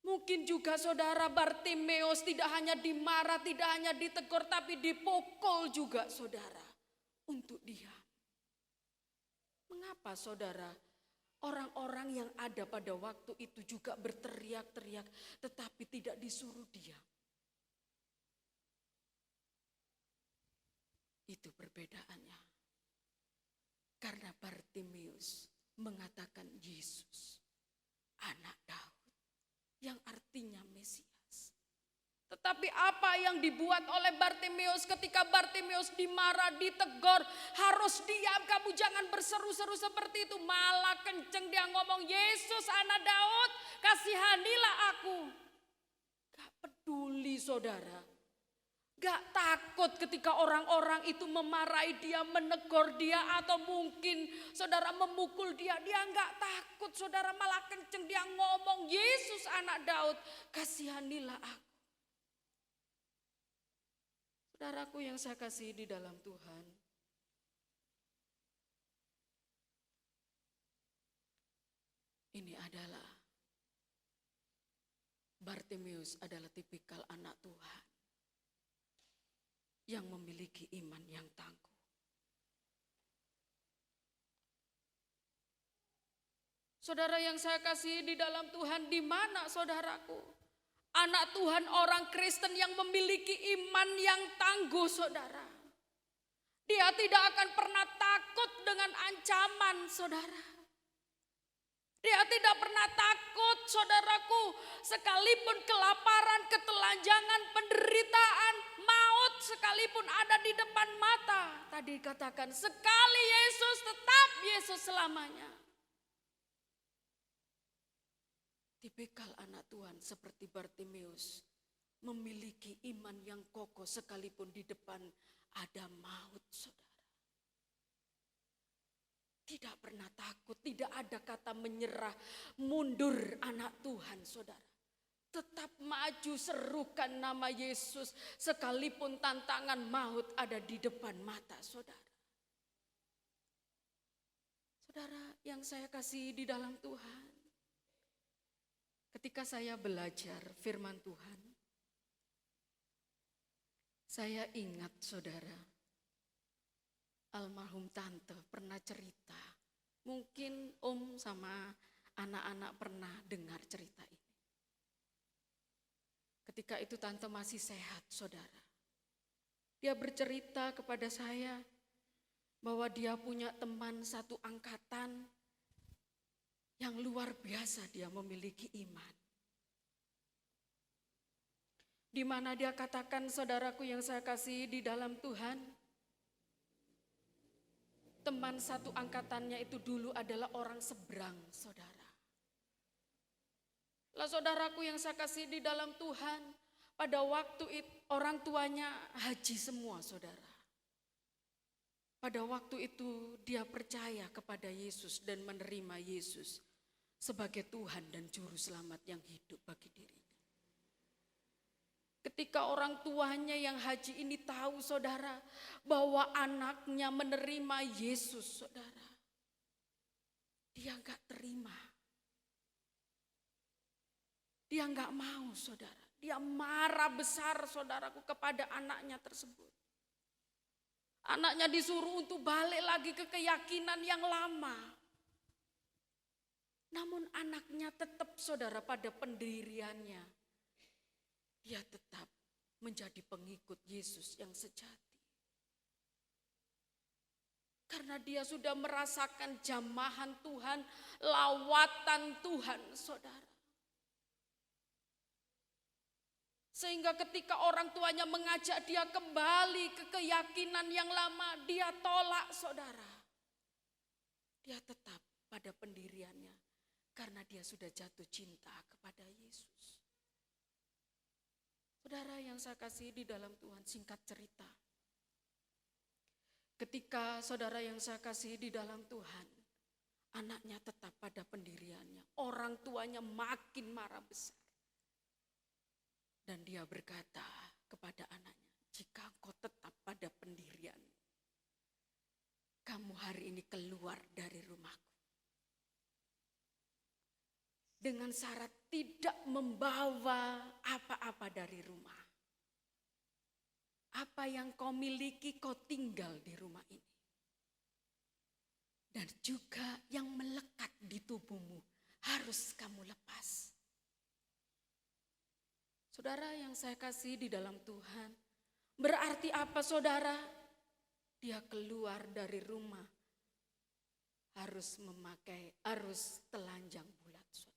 Mungkin juga saudara, Bartimeus tidak hanya dimarah, tidak hanya ditegur, tapi dipukul juga, saudara, untuk diam. Mengapa, saudara? Orang-orang yang ada pada waktu itu juga berteriak-teriak, tetapi tidak disuruh diam. Itu perbedaannya. Karena Bartimeus mengatakan Yesus, anak Daud, yang artinya Mesias. Tetapi apa yang dibuat oleh Bartimeus ketika Bartimeus dimarah, ditegur, harus diam, kamu jangan berseru-seru seperti itu. Malah kenceng dia ngomong, Yesus anak Daud, kasihanilah aku. Gak peduli, saudara. Gak takut ketika orang-orang itu memarahi dia, menegur dia, atau mungkin saudara memukul dia. Dia gak takut, saudara, malah kenceng dia ngomong, Yesus anak Daud, kasihanilah aku. Saudaraku yang saya kasih di dalam Tuhan, ini adalah Bartimeus adalah tipikal anak Tuhan yang memiliki iman yang tangguh. Saudara yang saya kasih di dalam Tuhan, di mana saudaraku? Anak Tuhan orang Kristen yang memiliki iman yang tangguh, saudara. Dia tidak akan pernah takut dengan ancaman, saudara. Dia tidak pernah takut, saudaraku, sekalipun kelaparan, ketelanjangan, penderitaan, maut sekalipun ada di depan mata. Tadi katakan sekali Yesus tetap Yesus selamanya. Tipikal anak Tuhan seperti Bartimeus memiliki iman yang kokoh sekalipun di depan ada maut, saudara. Tidak pernah takut, tidak ada kata menyerah, mundur anak Tuhan, saudara. Tetap maju, serukan nama Yesus sekalipun tantangan maut ada di depan mata, saudara. Saudara yang saya kasih di dalam Tuhan, ketika saya belajar firman Tuhan, saya ingat, saudara, almarhum tante pernah cerita. Mungkin om sama anak-anak pernah dengar cerita ini. Ketika itu tante masih sehat, saudara. Dia bercerita kepada saya bahwa dia punya teman satu angkatan yang luar biasa, dia memiliki iman. Di mana dia katakan, saudaraku yang saya kasih di dalam Tuhan, teman satu angkatannya itu dulu adalah orang seberang, saudara. Lah saudaraku yang saya kasih di dalam Tuhan, pada waktu itu orang tuanya haji semua, saudara. Pada waktu itu dia percaya kepada Yesus dan menerima Yesus sebagai Tuhan dan Juru Selamat yang hidup bagi dirinya. Ketika orang tuanya yang haji ini tahu, saudara, bahwa anaknya menerima Yesus, saudara, dia gak terima. Dia gak mau, saudara. Dia marah besar, saudaraku, kepada anaknya tersebut. Anaknya disuruh untuk balik lagi ke keyakinan yang lama. Namun anaknya tetap, saudara, pada pendiriannya. Dia tetap menjadi pengikut Yesus yang sejati. Karena dia sudah merasakan jamahan Tuhan, lawatan Tuhan, saudara. Sehingga ketika orang tuanya mengajak dia kembali ke keyakinan yang lama, dia tolak, saudara. Dia tetap pada pendiriannya karena dia sudah jatuh cinta kepada Yesus. Saudara yang saya kasih di dalam Tuhan, singkat cerita. Ketika saudara yang saya kasih di dalam Tuhan, anaknya tetap pada pendiriannya. Orang tuanya makin marah besar. Dan dia berkata kepada anaknya, jika engkau tetap pada pendirian, kamu hari ini keluar dari rumahku. Dengan syarat tidak membawa apa-apa dari rumah. Apa yang kau miliki kau tinggal di rumah ini. Dan juga yang melekat di tubuhmu harus kamu lepas. Saudara yang saya kasih di dalam Tuhan, berarti apa, saudara? Dia keluar dari rumah harus telanjang bulat, saudara.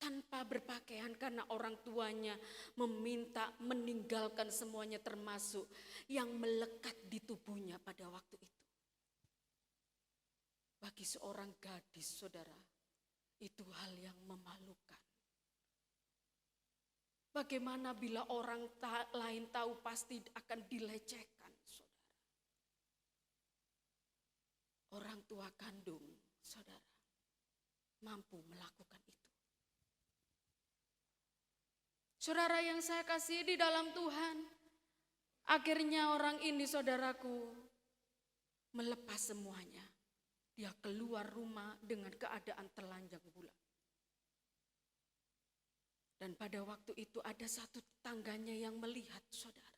Tanpa berpakaian karena orang tuanya meminta meninggalkan semuanya termasuk yang melekat di tubuhnya pada waktu itu. Bagi seorang gadis, saudara, itu hal yang memalukan. Bagaimana bila orang lain tahu pasti akan dilecehkan, saudara. Orang tua kandung, saudara, mampu melakukan itu. Saudara yang saya kasih di dalam Tuhan, akhirnya orang ini, saudaraku, melepas semuanya. Dia keluar rumah dengan keadaan telanjang bulat. Dan pada waktu itu ada satu tetangganya yang melihat, saudara.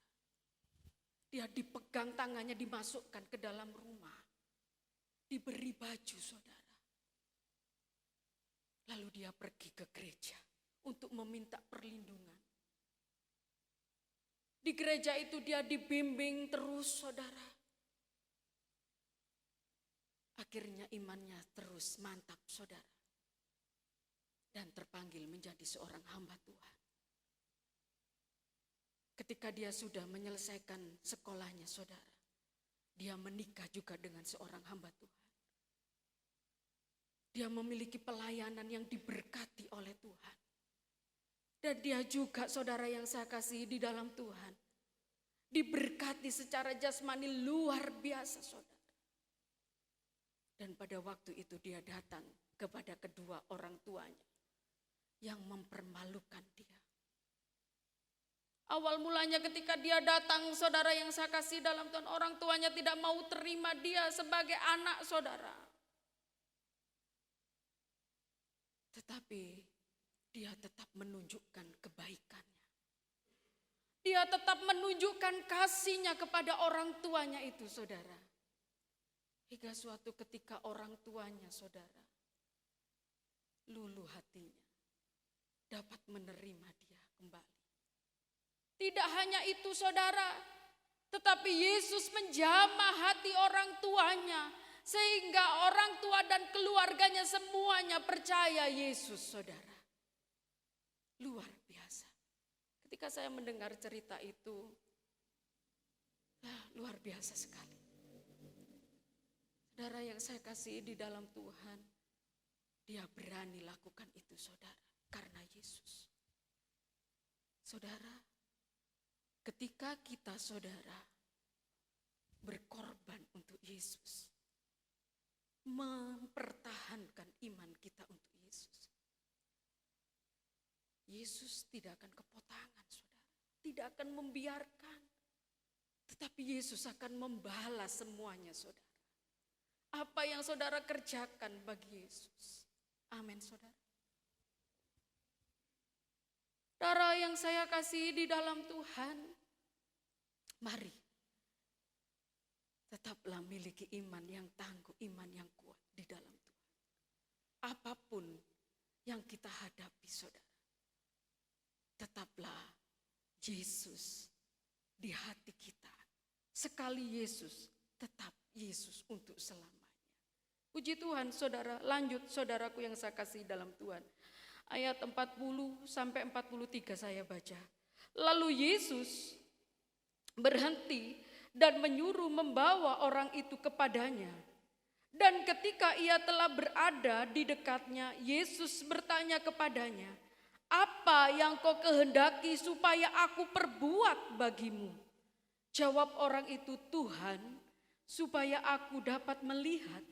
Dia dipegang tangannya, dimasukkan ke dalam rumah. Diberi baju, saudara. Lalu dia pergi ke gereja untuk meminta perlindungan. Di gereja itu dia dibimbing terus, saudara. Akhirnya imannya terus mantap, saudara. Dan terpanggil menjadi seorang hamba Tuhan. Ketika dia sudah menyelesaikan sekolahnya, saudara, dia menikah juga dengan seorang hamba Tuhan. Dia memiliki pelayanan yang diberkati oleh Tuhan. Dan dia juga, saudara yang saya kasihi di dalam Tuhan, diberkati secara jasmani luar biasa, saudara. Dan pada waktu itu dia datang kepada kedua orang tuanya yang mempermalukan dia. Awal mulanya ketika dia datang, saudara yang saya kasih dalam Tuhan, orang tuanya tidak mau terima dia sebagai anak, saudara. Tetapi dia tetap menunjukkan kebaikannya. Dia tetap menunjukkan kasihnya kepada orang tuanya itu, saudara. Hingga suatu ketika orang tuanya, saudara, luluh hatinya, dapat menerima dia kembali. Tidak hanya itu, saudara, tetapi Yesus menjamah hati orang tuanya, sehingga orang tua dan keluarganya semuanya percaya Yesus, saudara. Luar biasa. Ketika saya mendengar cerita itu, luar biasa sekali. Saudara yang saya kasihi di dalam Tuhan, dia berani lakukan itu, saudara, karena Yesus. Saudara, ketika kita, saudara, berkorban untuk Yesus, mempertahankan iman kita untuk Yesus, Yesus tidak akan kepotangan, saudara, tidak akan membiarkan, tetapi Yesus akan membalas semuanya, saudara. Apa yang saudara kerjakan bagi Yesus. Amin, saudara. Saudara yang saya kasihi di dalam Tuhan, mari tetaplah miliki iman yang tangguh, iman yang kuat di dalam Tuhan. Apapun yang kita hadapi, saudara, tetaplah Yesus di hati kita. Sekali Yesus, tetap Yesus untuk selamanya. Puji Tuhan, saudara. Lanjut, saudaraku yang saya kasih dalam Tuhan. Ayat 40 sampai 43 saya baca. Lalu Yesus berhenti dan menyuruh membawa orang itu kepadanya. Dan ketika ia telah berada di dekatnya, Yesus bertanya kepadanya, "Apa yang kau kehendaki supaya aku perbuat bagimu?" Jawab orang itu, "Tuhan, supaya aku dapat melihat."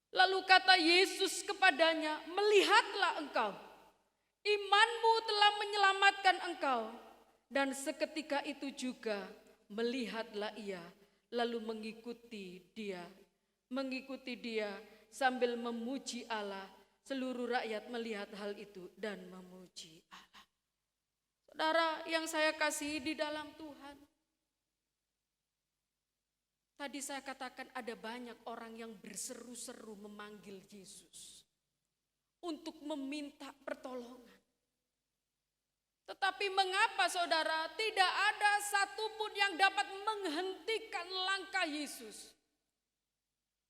Lalu kata Yesus kepadanya, "Melihatlah engkau, imanmu telah menyelamatkan engkau." Dan seketika itu juga melihatlah ia, lalu mengikuti dia sambil memuji Allah. Seluruh rakyat melihat hal itu dan memuji Allah. Saudara yang saya kasihi di dalam Tuhan, tadi saya katakan ada banyak orang yang berseru-seru memanggil Yesus untuk meminta pertolongan. Tetapi mengapa, saudara, tidak ada satupun yang dapat menghentikan langkah Yesus?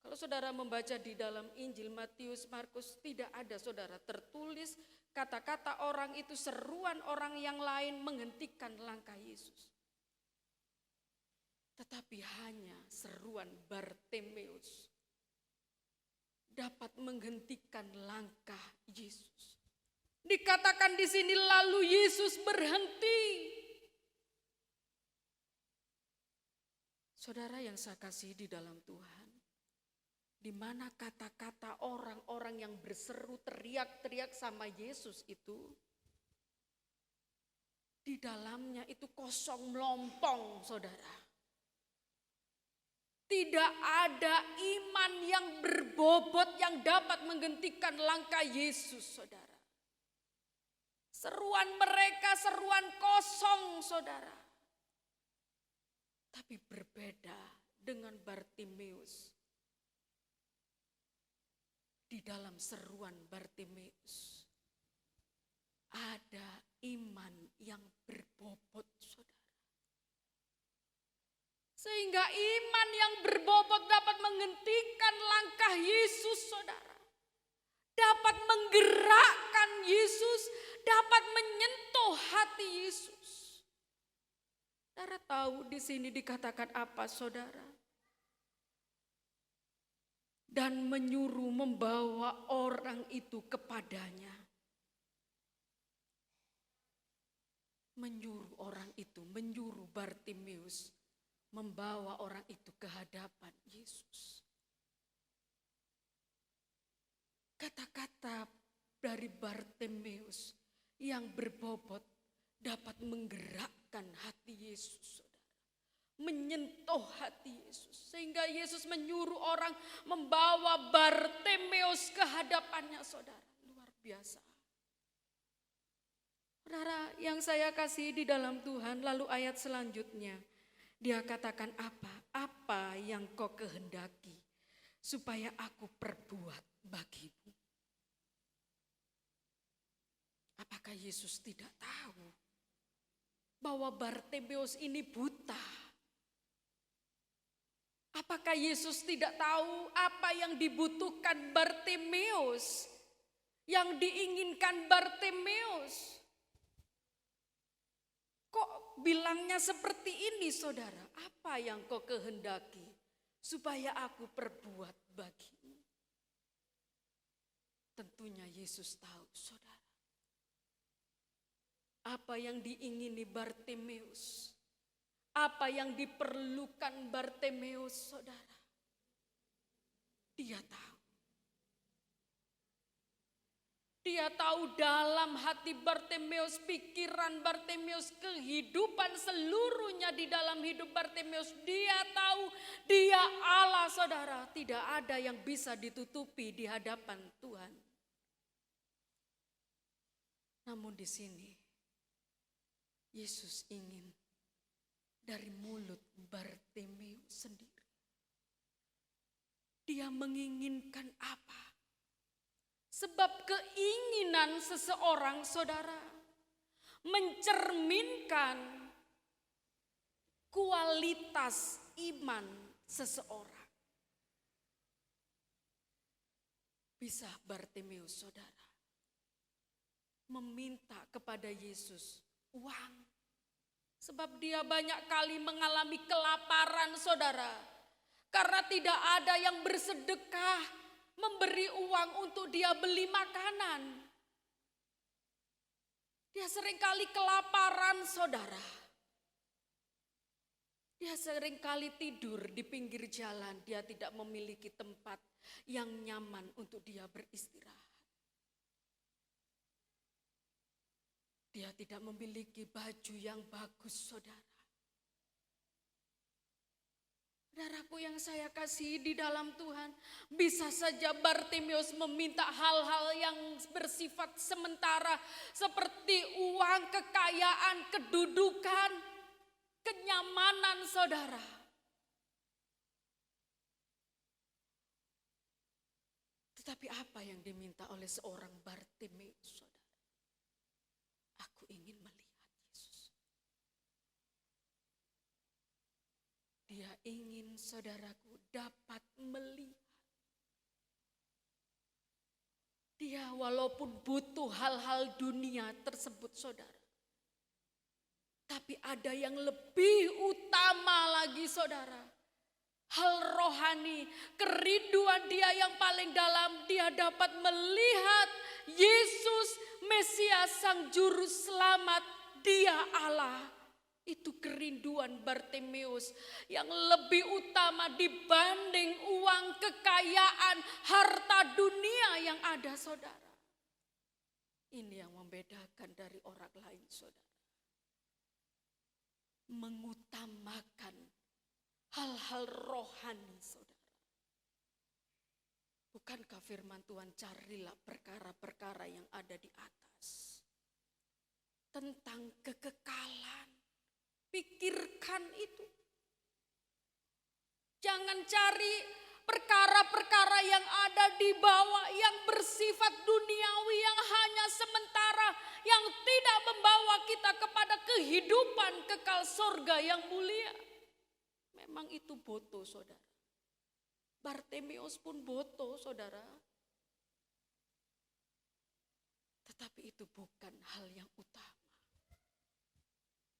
Kalau saudara membaca di dalam Injil Matius, Markus, tidak ada, saudara, tertulis kata-kata orang itu, seruan orang yang lain menghentikan langkah Yesus. Tetapi hanya seruan Bartimeus dapat menghentikan langkah Yesus. Dikatakan di sini lalu Yesus berhenti. Saudara yang saya kasih di dalam Tuhan, di mana kata-kata orang-orang yang berseru teriak-teriak sama Yesus itu, di dalamnya itu kosong melompong, saudara. Tidak ada iman yang berbobot yang dapat menghentikan langkah Yesus, saudara. Seruan mereka seruan kosong, saudara. Tapi berbeda dengan Bartimeus. Di dalam seruan Bartimeus ada iman yang berbobot, saudara. Sehingga iman yang berbobot dapat menghentikan langkah melangkah Yesus, saudara. Dapat menggerakkan Yesus, dapat menyentuh hati Yesus. Saudara tahu di sini dikatakan apa, saudara? Dan menyuruh membawa orang itu kepadanya. Menyuruh orang itu, menyuruh Bartimeus membawa orang itu ke hadapan Yesus. Kata-kata dari Bartimeus yang berbobot dapat menggerakkan hati Yesus, saudara. Menyentuh hati Yesus. Sehingga Yesus menyuruh orang membawa Bartimeus ke hadapannya, saudara. Luar biasa. Saudara yang saya kasih di dalam Tuhan, lalu ayat selanjutnya. Dia katakan apa? Apa yang kau kehendaki supaya aku perbuat bagimu? Apakah Yesus tidak tahu bahwa Bartimeus ini buta? Apakah Yesus tidak tahu apa yang dibutuhkan Bartimeus? Yang diinginkan Bartimeus? Kok bilangnya seperti ini, saudara? Apa yang kau kehendaki supaya aku perbuat bagimu? Tentunya Yesus tahu, saudara. Apa yang diingini Bartimeus? Apa yang diperlukan Bartimeus, saudara? Dia tahu. Dia tahu dalam hati Bartimeus, pikiran Bartimeus, kehidupan seluruhnya di dalam hidup Bartimeus. Dia tahu dia Allah, saudara. Tidak ada yang bisa ditutupi di hadapan Tuhan. Namun di sini Yesus ingin dari mulut Bartimeus sendiri. Dia menginginkan apa? Sebab keinginan seseorang, saudara, mencerminkan kualitas iman seseorang. Bisa Bartimeus, saudara, meminta kepada Yesus uang. Sebab dia banyak kali mengalami kelaparan, saudara. Karena tidak ada yang bersedekah memberi uang untuk dia beli makanan. Dia seringkali kelaparan, saudara. Dia seringkali tidur di pinggir jalan. Dia tidak memiliki tempat yang nyaman untuk dia beristirahat. Dia tidak memiliki baju yang bagus, saudara. Saudaraku yang saya kasih di dalam Tuhan, bisa saja Bartimeus meminta hal-hal yang bersifat sementara seperti uang, kekayaan, kedudukan, kenyamanan, saudara. Tetapi apa yang diminta oleh seorang Bartimeus, saudara? Aku ingin melihat Yesus. Dia ingin, saudaraku, dapat melihat. Dia walaupun butuh hal-hal dunia tersebut, saudara. Tapi ada yang lebih utama lagi, saudara. Hal rohani, kerinduan dia yang paling dalam, dia dapat melihat Yesus, Mesias, Sang Juru Selamat, dia Allah. Itu kerinduan Bartimeus yang lebih utama dibanding uang, kekayaan, harta dunia yang ada, saudara. Ini yang membedakan dari orang lain, saudara. Mengutamakan hal-hal rohani, saudara. Bukankah firman Tuhan, carilah perkara-perkara yang ada di atas. Tentang kekekalan. Pikirkan itu. Jangan cari perkara-perkara yang ada di bawah, yang bersifat duniawi, yang hanya sementara, yang tidak membawa kita kepada kehidupan kekal surga yang mulia. Memang itu boto, saudara. Bartimeus pun boto, saudara. Tetapi itu bukan hal yang utama.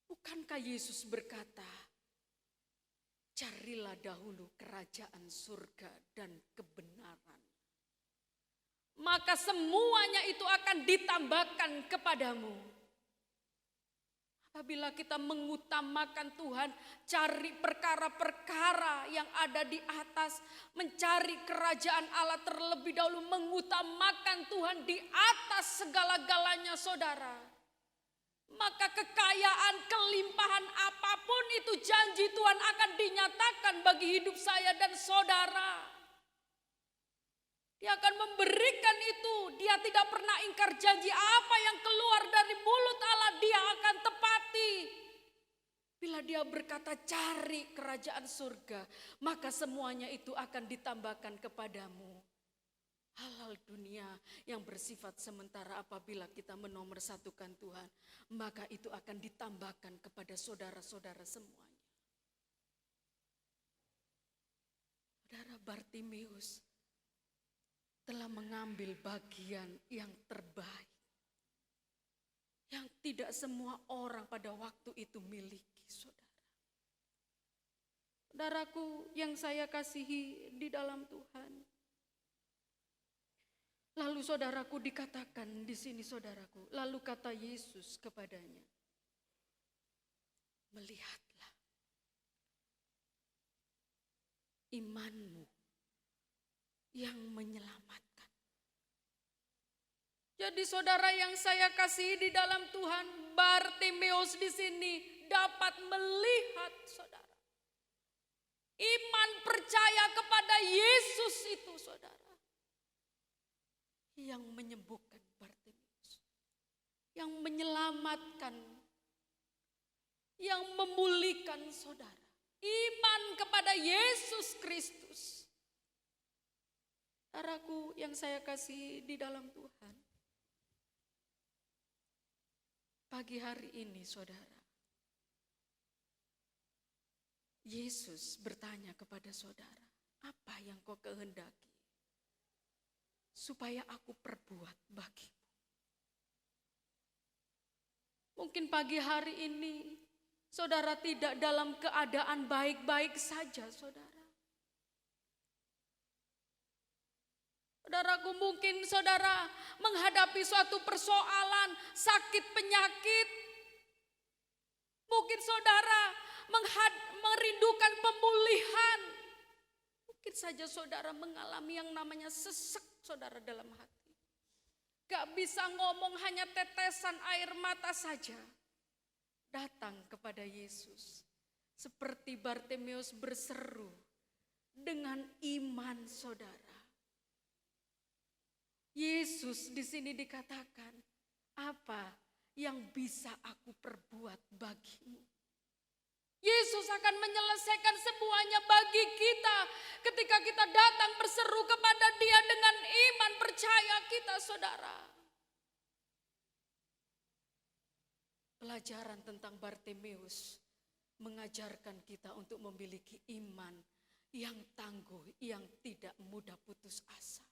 Bukankah Yesus berkata, carilah dahulu kerajaan surga dan kebenaran, maka semuanya itu akan ditambahkan kepadamu. Apabila kita mengutamakan Tuhan, cari perkara-perkara yang ada di atas, mencari kerajaan Allah terlebih dahulu, mengutamakan Tuhan di atas segala-galanya, saudara. Maka kekayaan, kelimpahan apapun itu janji Tuhan akan dinyatakan bagi hidup saya dan saudara. Dia akan memberikan itu. Dia tidak pernah ingkar janji, apa yang keluar dari mulut Allah dia akan tepati. Bila dia berkata cari kerajaan surga, maka semuanya itu akan ditambahkan kepadamu. Hal-hal dunia yang bersifat sementara apabila kita menomorsatukan Tuhan, maka itu akan ditambahkan kepada saudara-saudara semuanya. Saudara, Bartimeus telah mengambil bagian yang terbaik, yang tidak semua orang pada waktu itu miliki, saudara. Saudaraku yang saya kasihi di dalam Tuhan. Lalu saudaraku dikatakan di sini, saudaraku, lalu kata Yesus kepadanya, melihatlah, imanmu yang menyelamatkan. Jadi saudara yang saya kasihi di dalam Tuhan, Bartimeus di sini dapat melihat, saudara, iman percaya kepada Yesus itu, saudara, yang menyembuhkan Bartimeus, yang menyelamatkan, yang memulihkan, saudara. Iman kepada Yesus Kristus. Saudaraku yang saya kasih di dalam Tuhan. Pagi hari ini, saudara, Yesus bertanya kepada saudara, apa yang kau kehendaki supaya aku perbuat bagimu? Mungkin pagi hari ini saudara tidak dalam keadaan baik-baik saja, saudara. Saudaraku, mungkin saudara menghadapi suatu persoalan, sakit, penyakit. Mungkin saudara merindukan pemulihan. Mungkin saja saudara mengalami yang namanya sesek, saudara, dalam hati. Gak bisa ngomong, hanya tetesan air mata saja. Datang kepada Yesus. Seperti Bartimeus berseru dengan iman, saudara. Yesus di sini dikatakan, apa yang bisa aku perbuat bagimu? Yesus akan menyelesaikan semuanya bagi kita ketika kita datang berseru kepada Dia dengan iman percaya kita, saudara. Pelajaran tentang Bartimeus mengajarkan kita untuk memiliki iman yang tangguh, yang tidak mudah putus asa.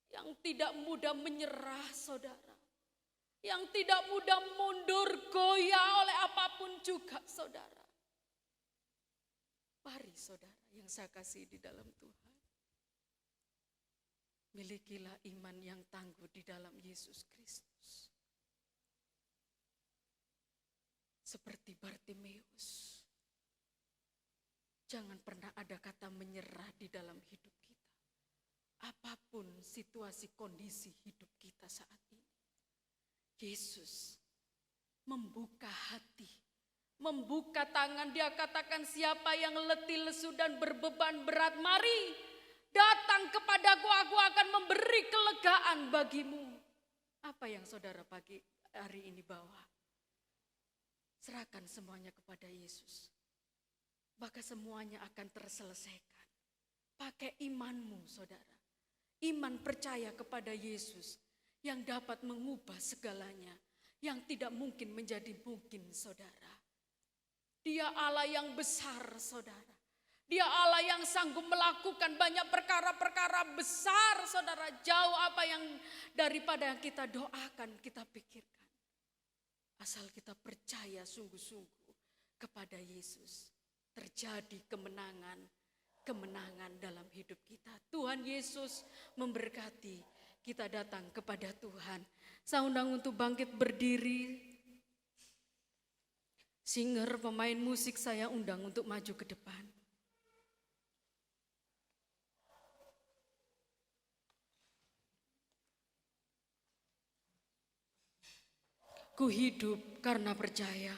Yang tidak mudah menyerah, saudara. Yang tidak mudah mundur, goyah oleh apapun juga, saudara. Mari, saudara yang saya kasih di dalam Tuhan. Milikilah iman yang tangguh di dalam Yesus Kristus. Seperti Bartimeus. Jangan pernah ada kata menyerah di dalam hidup kita. Apapun situasi kondisi hidup kita saat ini, Yesus membuka hati, membuka tangan. Dia katakan, siapa yang letih, lesu dan berbeban berat, mari datang kepadaku, aku akan memberi kelegaan bagimu. Apa yang saudara pagi hari ini bawa? Serahkan semuanya kepada Yesus. Maka semuanya akan terselesaikan. Pakai imanmu, saudara. Iman percaya kepada Yesus yang dapat mengubah segalanya, yang tidak mungkin menjadi mungkin, saudara. Dia Allah yang besar, saudara. Dia Allah yang sanggup melakukan banyak perkara-perkara besar, saudara, jauh apa yang daripada yang kita doakan, kita pikirkan. Asal kita percaya sungguh-sungguh kepada Yesus, terjadi kemenangan dalam hidup kita. Tuhan Yesus memberkati. Kita datang kepada Tuhan. Saya undang untuk bangkit berdiri. Singer, pemain musik saya undang untuk maju ke depan. Ku hidup karena percaya.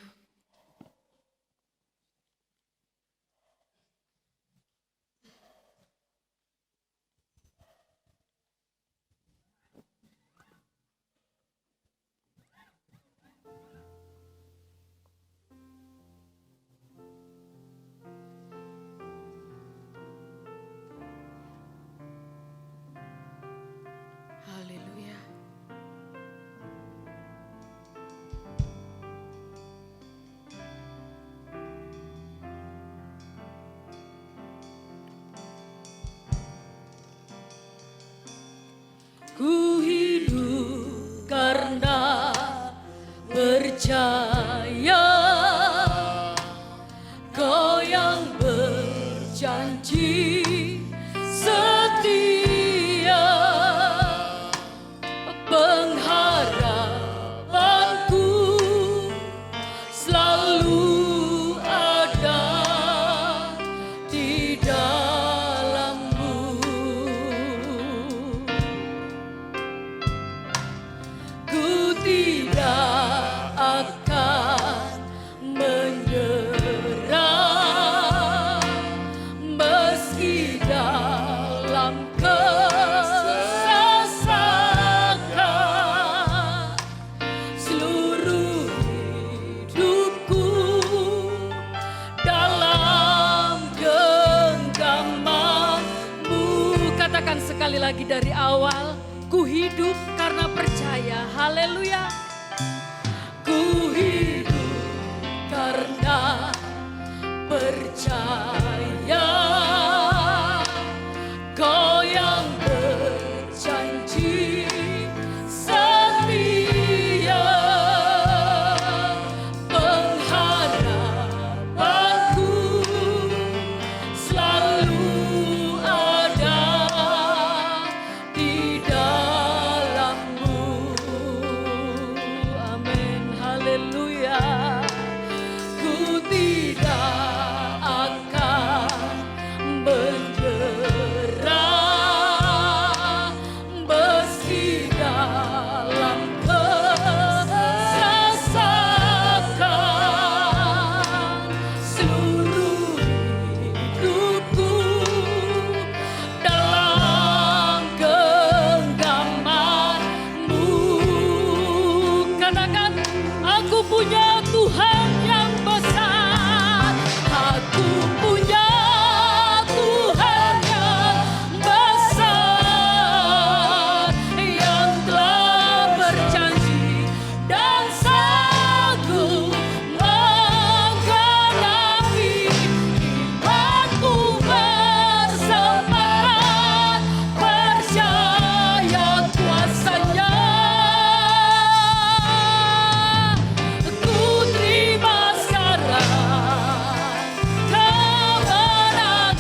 Haleluya. Ku hidup karena percaya, Kau yang berjanji setia, pengharapanku selalu ada di dalam-Mu. Ku tidak akan menyerah meski dalam kesesakan. Seluruh hidupku dalam genggaman-Mu. Katakan sekali lagi dari awal. Ku hidup karena percaya. Haleluya. Ku hidup karena percaya, Kau yang berjanji setia, pengharapanku selalu ada di dalam-Mu. Amin. Haleluya. Ku tidak akan menyerah meski dalam kesesakan. Seluruh hidupku dalam genggaman-Mu. Katakan, aku punya Tuhan yang besar. Aku punya Tuhan yang besar, yang telah berjanji dan sanggup menggenapi imanku bersemangat percaya kuasa-Nya. Ku terima sekarang kemenangan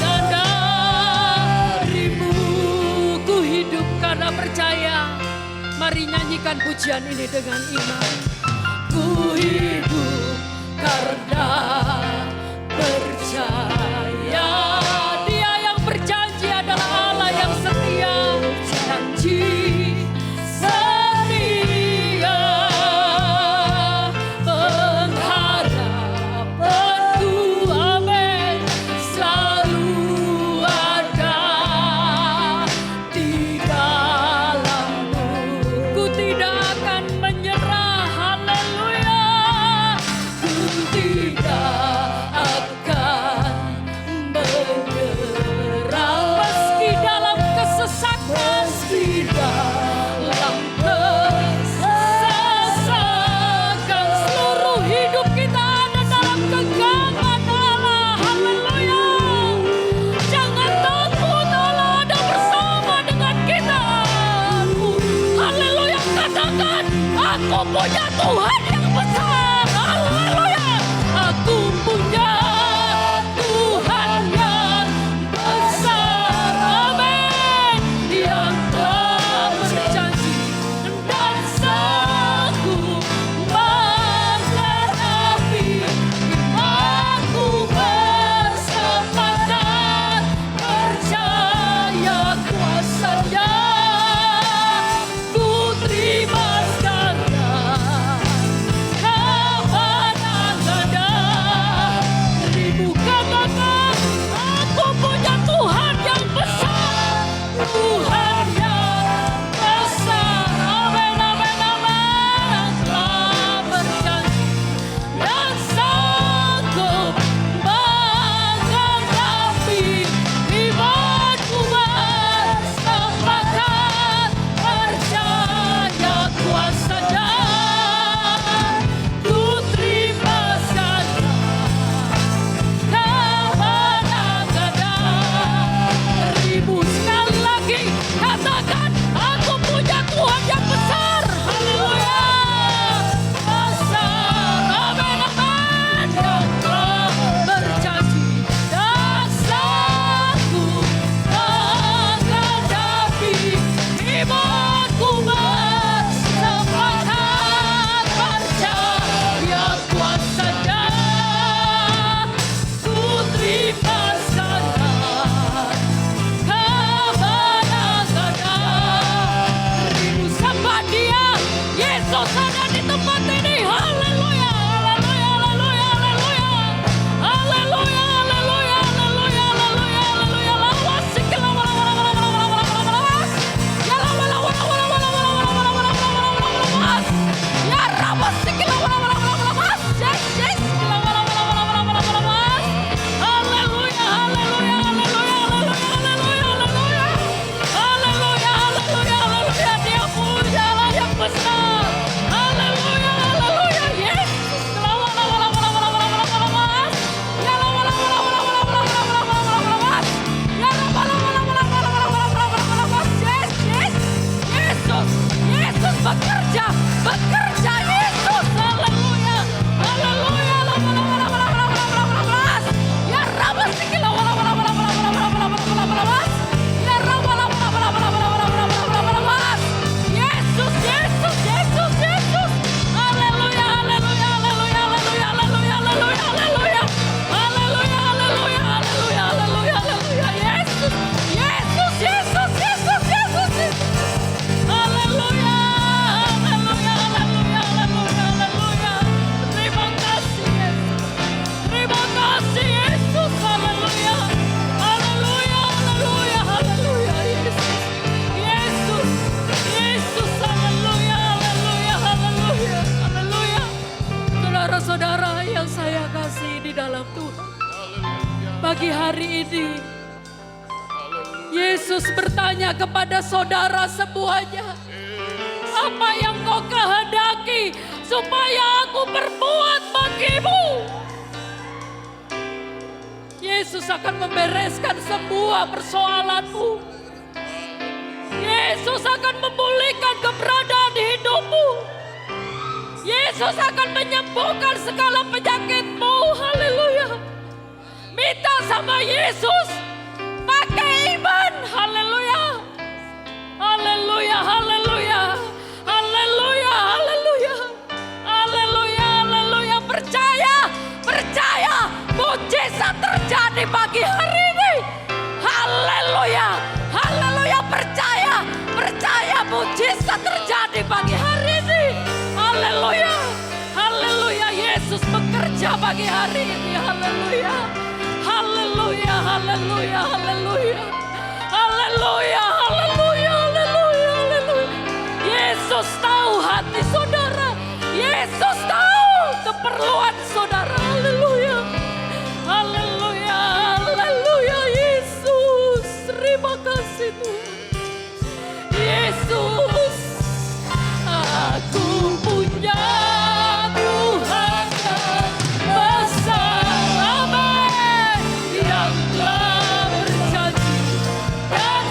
dari-Mu. Ku hidup karena percaya. Mari nyanyikan pujian ini dengan iman. Ku hidup karena percaya. Dia yang berjanji adalah Allah yang setia. Janji setia, pengharapanku, amin, selalu ada di dalam-Mu. Ku tidak akan menyerah. Haleluya. Ku tidak punya Tuhan yang besar. Haleluya. Aku punya Tuhan yang besar. Amin. Yang telah berjanji dan sanggup menggenapi. Imanku bersepakat percaya kuasanya. Ku terima sekarang kemenangan. Ribu katakan, aku punya Tuhan yang besar. Tuhan yang besar. Amin, amin, amin. Telah berjanji dan sanggup menggenapi. Imanku bersepakat percaya kuasanya. Ku terima sekarang kemenangan. Ribu sekali lagi katakan, aku punya Tuhan yang besar. Haleluya. Besar. Amin, amin. Yang telah berjanji dan sanggup menggenapi. Imanku bersepakat percaya kuasanya. Ku terima sekarang kemenangan. Ribu sembah Dia. Yesus ada di tempat ini. Haleluya, haleluya, haleluya, haleluya. Haleluya, haleluya, haleluya, haleluya, haleluya. Lawas sikila wala wala wala wala wala wala wala lawas. Ya la wala wala wala wala wala wala wala wala wala wala lawas. Ya rawas sikila wala wala wala wala lawas. Yes, yes, sikila wala wala wala wala wala wala lawas. Haleluya, haleluya, haleluya, haleluya, haleluya, haleluya. Haleluya, haleluya, haleluya. Dia punya Allah yang besar. Haleluya, haleluya. Yesus sikila wala wala wala wala wala wala wala lawas. Ya la wala wala wala wala wala wala wala wala wala lawas. Ya la wala wala wala wala wala wala wala wala lawas. Yes, yes. Yesus, Yesus bekerja, bekerja Yesus. Haleluya, haleluya. La wala wala wala wala wala wala wala lawas. Ya rabas sikila wala wala wala wala wala wala wala wala wala lawas. Ya ra wala wala wala wala wala wala wala wala wala lawas. Yesus, Yesus, Yesus, Yesus. Haleluya, haleluya, haleluya, haleluya, haleluya, haleluya, haleluya. Haleluya, haleluya, haleluya, haleluya, haleluya. Yesus, Yesus, Yesus, Yesus, Yesus, Yesus. Haleluya, haleluya, haleluya, haleluya, haleluya. Terima kasih Yesus. Terima kasih Yesus. Haleluya. Haleluya, haleluya, haleluya Yesus. Yesus, Yesus, haleluya, haleluya, haleluya, haleluya. Saudara-saudara yang saya kasih di dalam Tuhan. Pagi hari ini Yesus bertanya kepada saudara semuanya, apa yang kau kehendaki supaya aku perbuat bagimu? Yesus akan membereskan semua persoalanmu. Yesus akan memulihkan keberadaan hidupmu. Yesus akan menyembuhkan segala penyakitmu. Haleluya. Minta sama Yesus. Pakai iman. Haleluya. Haleluya. Haleluya. Haleluya. Haleluya. Haleluya. Haleluya. Percaya. Percaya. Mujizat terjadi pagi hari ini. Haleluya. Haleluya. Percaya. Percaya mujizat terjadi pagi hari ini. Haleluya. Haleluya. Yesus bekerja pagi hari ini. Haleluya. Haleluya. Haleluya. Haleluya. Haleluya. Haleluya. Haleluya. Haleluya. Yesus tahu hati saudara. Yesus tahu keperluan saudara. Haleluya. Haleluya. Haleluya. Yesus. Terima kasih Tuhan. Yesus. Aku punya Tuhan yang besar. Amin. Yang telah berjanji dan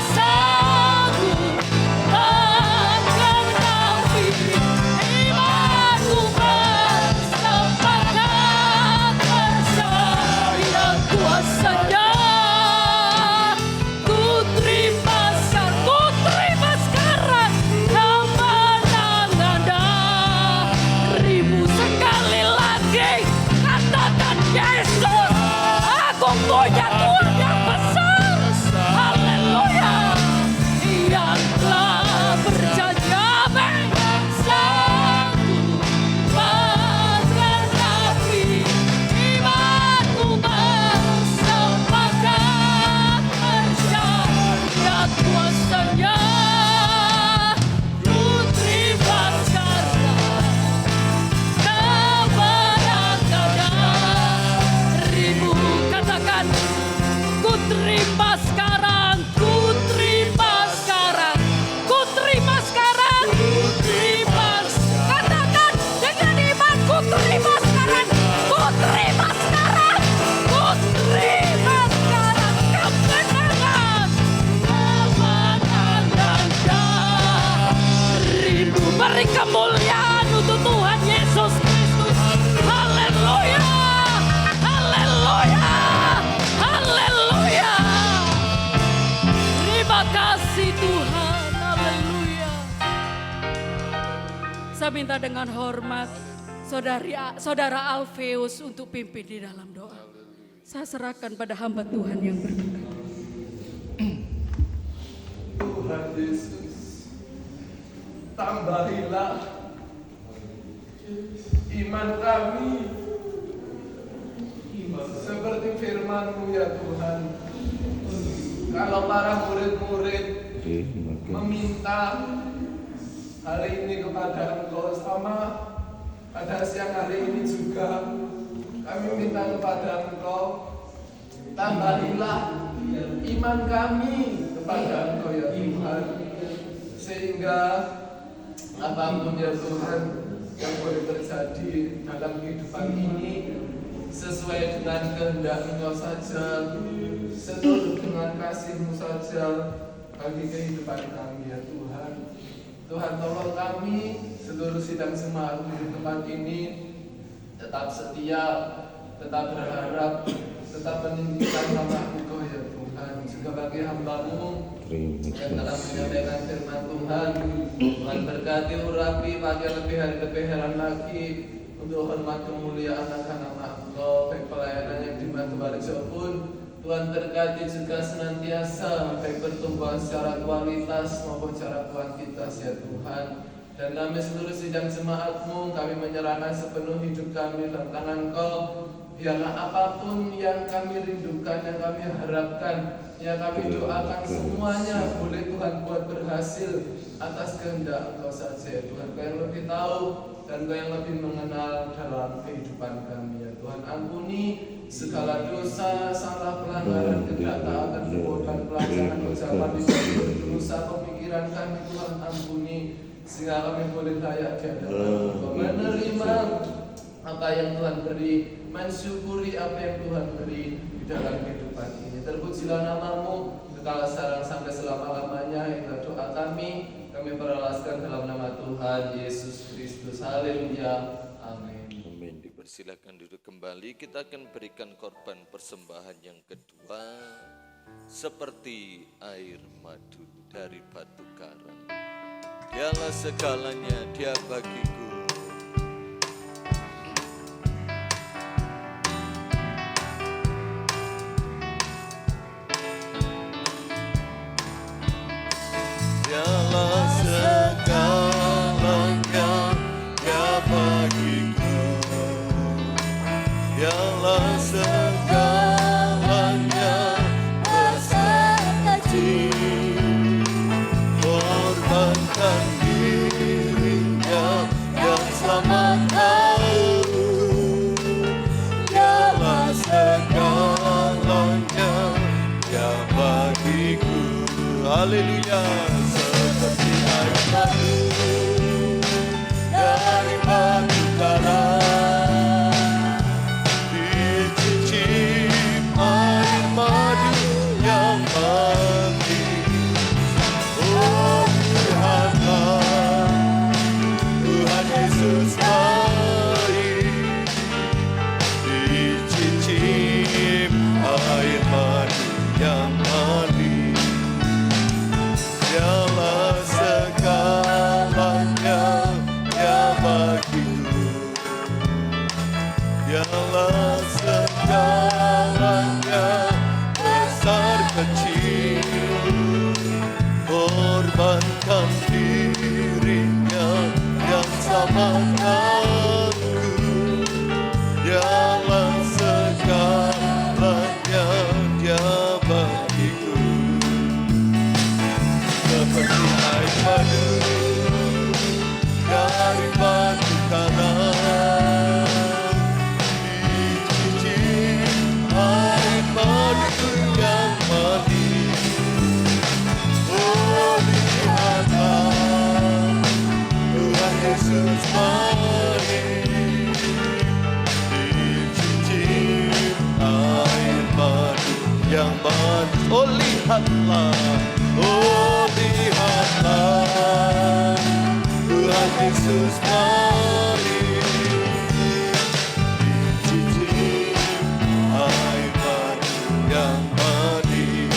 Saya minta dengan hormat Saudara Alfeus untuk pimpin di dalam doa. Saya serahkan pada hamba Tuhan yang berdoa. Tuhan Yesus, tambahilah iman kami seperti firman-Mu ya Tuhan. Kalau para murid-murid meminta hari ini kepada Engkau, sama pada siang hari ini juga kami minta kepada Engkau, tambahilah iman kami kepada Engkau ya Tuhan, sehingga apapun ya Tuhan yang boleh terjadi dalam kehidupan ini sesuai dengan kehendak Engkau saja, seturut dengan kasih-Mu saja bagi kehidupan kami ya Tuhan. Tuhan tolong kami seluruh sidang jemaat di tempat ini tetap setia, tetap berharap, tetap meninggikan nama Engkau ya Tuhan. Juga bagi hamba-Mu yang telah menyampaikan firman Tuhan, Tuhan berkati urapi pagi lebih hari lebih heran lagi untuk hormat kemuliaan akan nama Engkau, baik pelayanan yang di Batu Barijo pun Tuhan berkati juga senantiasa baik pertumbuhan secara kualitas maupun secara kuantitas ya Tuhan. Dan kami seluruh sidang jemaat-Mu, kami menyerahkan sepenuh hidup kami dalam tangan Engkau. Biarlah apapun yang kami rindukan, yang kami harapkan, yang kami doakan semuanya boleh Tuhan buat berhasil atas kehendak Engkau saja ya Tuhan. Kau yang lebih tahu dan Kau yang lebih mengenal dalam kehidupan kami ya Tuhan. Ampuni segala dosa, salah, pelanggaran, ketidaktaatan, perbuatan, pelanggaran, ucapan, dosa pemikiran kami Tuhan ampuni, sehingga kami boleh layak di hadapan Engkau, menerima apa yang Tuhan beri, mensyukuri apa yang Tuhan beri di dalam kehidupan ini. Terpujilah nama-Mu kekal sekarang sampai selama-lamanya. Inilah doa kami beralaskan dalam nama Tuhan Yesus Kristus. Haleluya. Amin. Amin. Dipersilakan duduk kembali. Kita akan berikan korban persembahan yang kedua, seperti air madu dari batu karang. Dialah segalanya, Dia bagiku. Dialah segalanya, Dia bagiku. Dialah segalanya, beserta korbankan dirinya yang selamat aku. Dialah segalanya, Dia bagiku. Haleluya. Seperti air madu dari batu karang, dicicip air madu yang manis. Oh, lihatlah Tuhan Yesus baik, dicicip air madu yang manis. Dialah segalanya, Dia bagiku. Dialah segalanya, besar kecil, korbankan dirinya yang sama aku. Dialah segalanya, Dia bagiku. Seperti air madu dari batu karang, dicicip air madu yang manis. Oh, lihatlah Tuhan Yesus baik, dicicip air madu yang manis. Oh, lihatlah, oh, lihatlah Tuhan Yesus baik, dicicip air madu yang manis.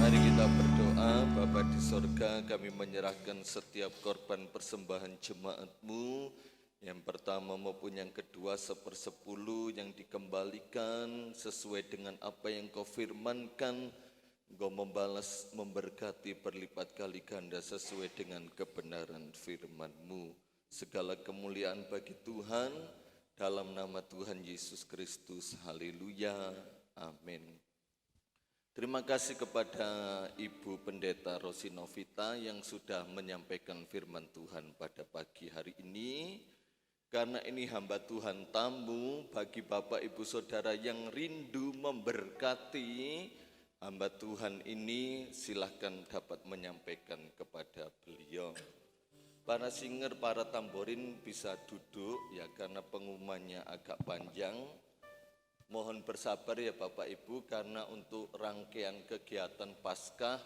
Mari kita berdoa. Bapa di sorga, kami saksikan setiap korban persembahan jemaat-Mu, yang pertama maupun yang kedua 1/10 yang dikembalikan sesuai dengan apa yang Kau firmankan. Engkau membalas, memberkati berlipat kali ganda sesuai dengan kebenaran firman-Mu. Segala kemuliaan bagi Tuhan, dalam nama Tuhan Yesus Kristus. Haleluya. Amin. Terima kasih kepada Ibu Pendeta Rosinovita yang sudah menyampaikan firman Tuhan pada pagi hari ini. Karena ini hamba Tuhan tamu, bagi Bapak Ibu Saudara yang rindu memberkati hamba Tuhan ini, silahkan dapat menyampaikan kepada beliau. Para singer, para tamborin bisa duduk ya, karena pengumumannya agak panjang. Mohon bersabar ya Bapak Ibu, karena untuk rangkaian kegiatan Paskah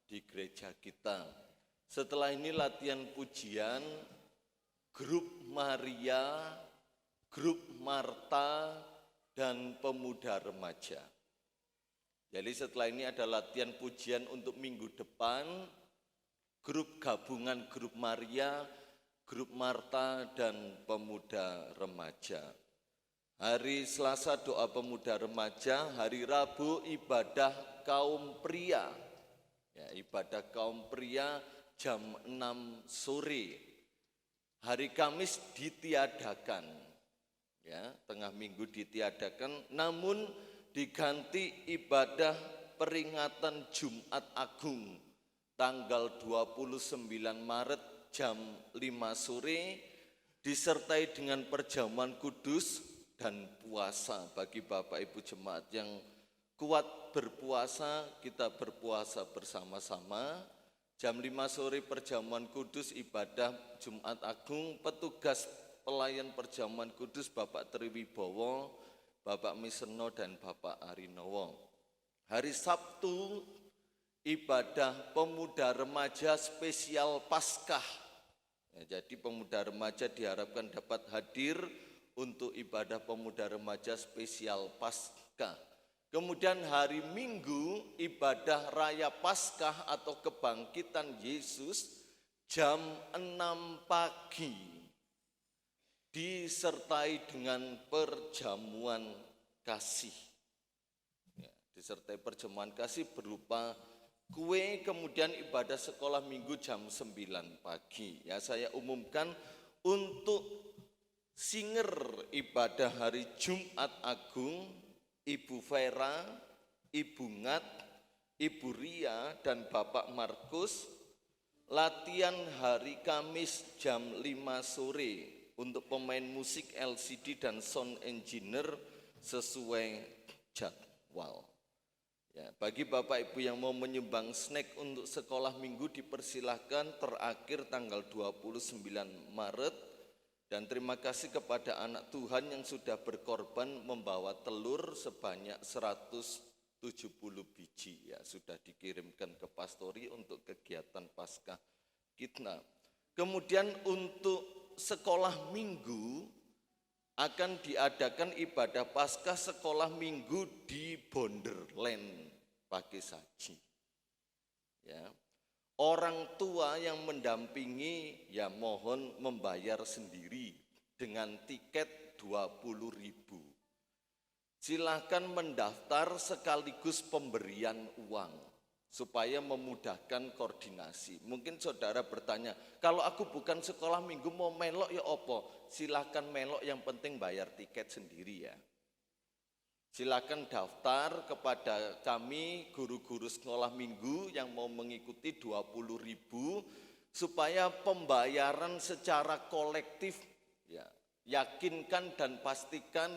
di gereja kita. Setelah ini latihan pujian, grup Maria, grup Marta, dan pemuda remaja. Jadi setelah ini ada latihan pujian untuk minggu depan, grup gabungan grup Maria, grup Marta, dan pemuda remaja. Hari Selasa doa pemuda remaja, hari Rabu ibadah kaum pria. Ya, ibadah kaum pria jam 6 sore. Hari Kamis ditiadakan. Ya, tengah minggu ditiadakan, namun diganti ibadah peringatan Jumat Agung tanggal 29 Maret jam 5 sore, disertai dengan perjamuan kudus dan puasa. Bagi Bapak Ibu jemaat yang kuat berpuasa, kita berpuasa bersama-sama. Jam 5 sore perjamuan kudus, ibadah Jumat Agung. Petugas pelayan perjamuan kudus Bapak Triwibowo, Bapak Miseno, dan Bapak Arinowo. Hari Sabtu ibadah pemuda remaja spesial Paskah. Ya, jadi pemuda remaja diharapkan dapat hadir untuk ibadah pemuda remaja spesial Paskah. Kemudian hari Minggu ibadah raya Paskah atau kebangkitan Yesus jam 6 pagi. Disertai dengan perjamuan kasih. Ya, disertai perjamuan kasih berupa kue, kemudian ibadah sekolah minggu jam 9 pagi. Ya, saya umumkan untuk singer ibadah hari Jumat Agung, Ibu Vera, Ibu Ngat, Ibu Ria, dan Bapak Markus. Latihan hari Kamis jam 5 sore untuk pemain musik LCD dan sound engineer sesuai jadwal. Ya, bagi Bapak Ibu yang mau menyumbang snack untuk sekolah minggu dipersilahkan, terakhir tanggal 29 Maret. Dan terima kasih kepada anak Tuhan yang sudah berkorban membawa telur sebanyak 170 biji. Ya, sudah dikirimkan ke pastori untuk kegiatan Paskah kita. Kemudian untuk sekolah minggu akan diadakan ibadah Paskah sekolah minggu di Bonderland Pagi Saji. Ya. Orang tua yang mendampingi ya mohon membayar sendiri dengan tiket 20.000. Silakan mendaftar sekaligus pemberian uang supaya memudahkan koordinasi. Mungkin saudara bertanya, kalau aku bukan sekolah minggu mau melok ya opo? Silakan melok, yang penting bayar tiket sendiri ya. Silakan daftar kepada kami guru-guru sekolah minggu yang mau mengikuti 20.000 supaya pembayaran secara kolektif ya, yakinkan dan pastikan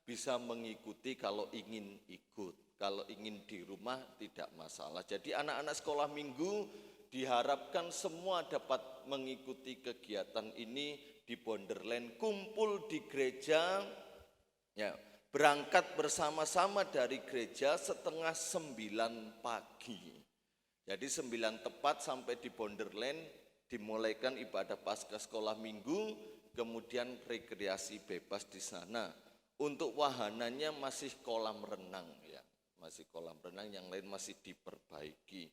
bisa mengikuti kalau ingin ikut. Kalau ingin di rumah tidak masalah. Jadi anak-anak sekolah minggu diharapkan semua dapat mengikuti kegiatan ini di Bonderland, kumpul di gereja ya. Berangkat bersama-sama dari gereja 8:30 pagi. Jadi 9 tepat sampai di Bonderland, dimulaikan ibadah Paskah sekolah minggu, kemudian rekreasi bebas di sana. Untuk wahananya masih kolam renang ya, masih kolam renang, yang lain masih diperbaiki.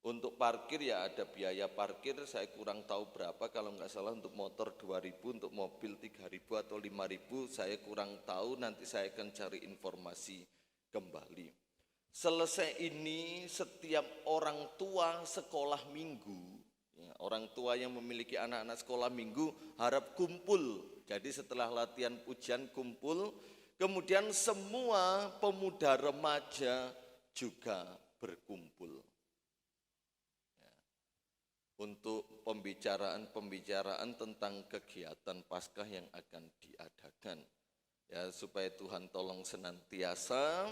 Untuk parkir ya ada biaya parkir, saya kurang tahu berapa, kalau nggak salah untuk motor 2.000, untuk mobil 3.000 atau 5.000, saya kurang tahu, nanti saya akan cari informasi kembali. Selesai ini setiap orang tua sekolah minggu, ya, orang tua yang memiliki anak-anak sekolah minggu harap kumpul. Jadi setelah latihan pujian kumpul, kemudian semua pemuda remaja juga berkumpul. Untuk pembicaraan tentang kegiatan Paskah yang akan diadakan. Ya, supaya Tuhan tolong senantiasa.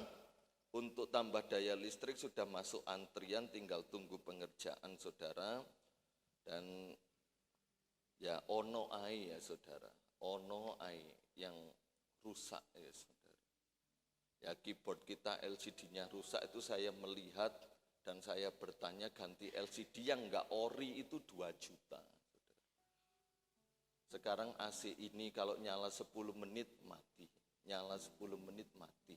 Untuk tambah daya listrik sudah masuk antrian, tinggal tunggu pengerjaan saudara. Dan ya ono ai ya saudara, ono ai yang rusak ya saudara. Ya keyboard kita LCD-nya rusak itu saya melihat. Dan saya bertanya, ganti LCD yang enggak ori itu 2 juta. Sekarang AC ini kalau nyala 10 menit mati, nyala 10 menit mati.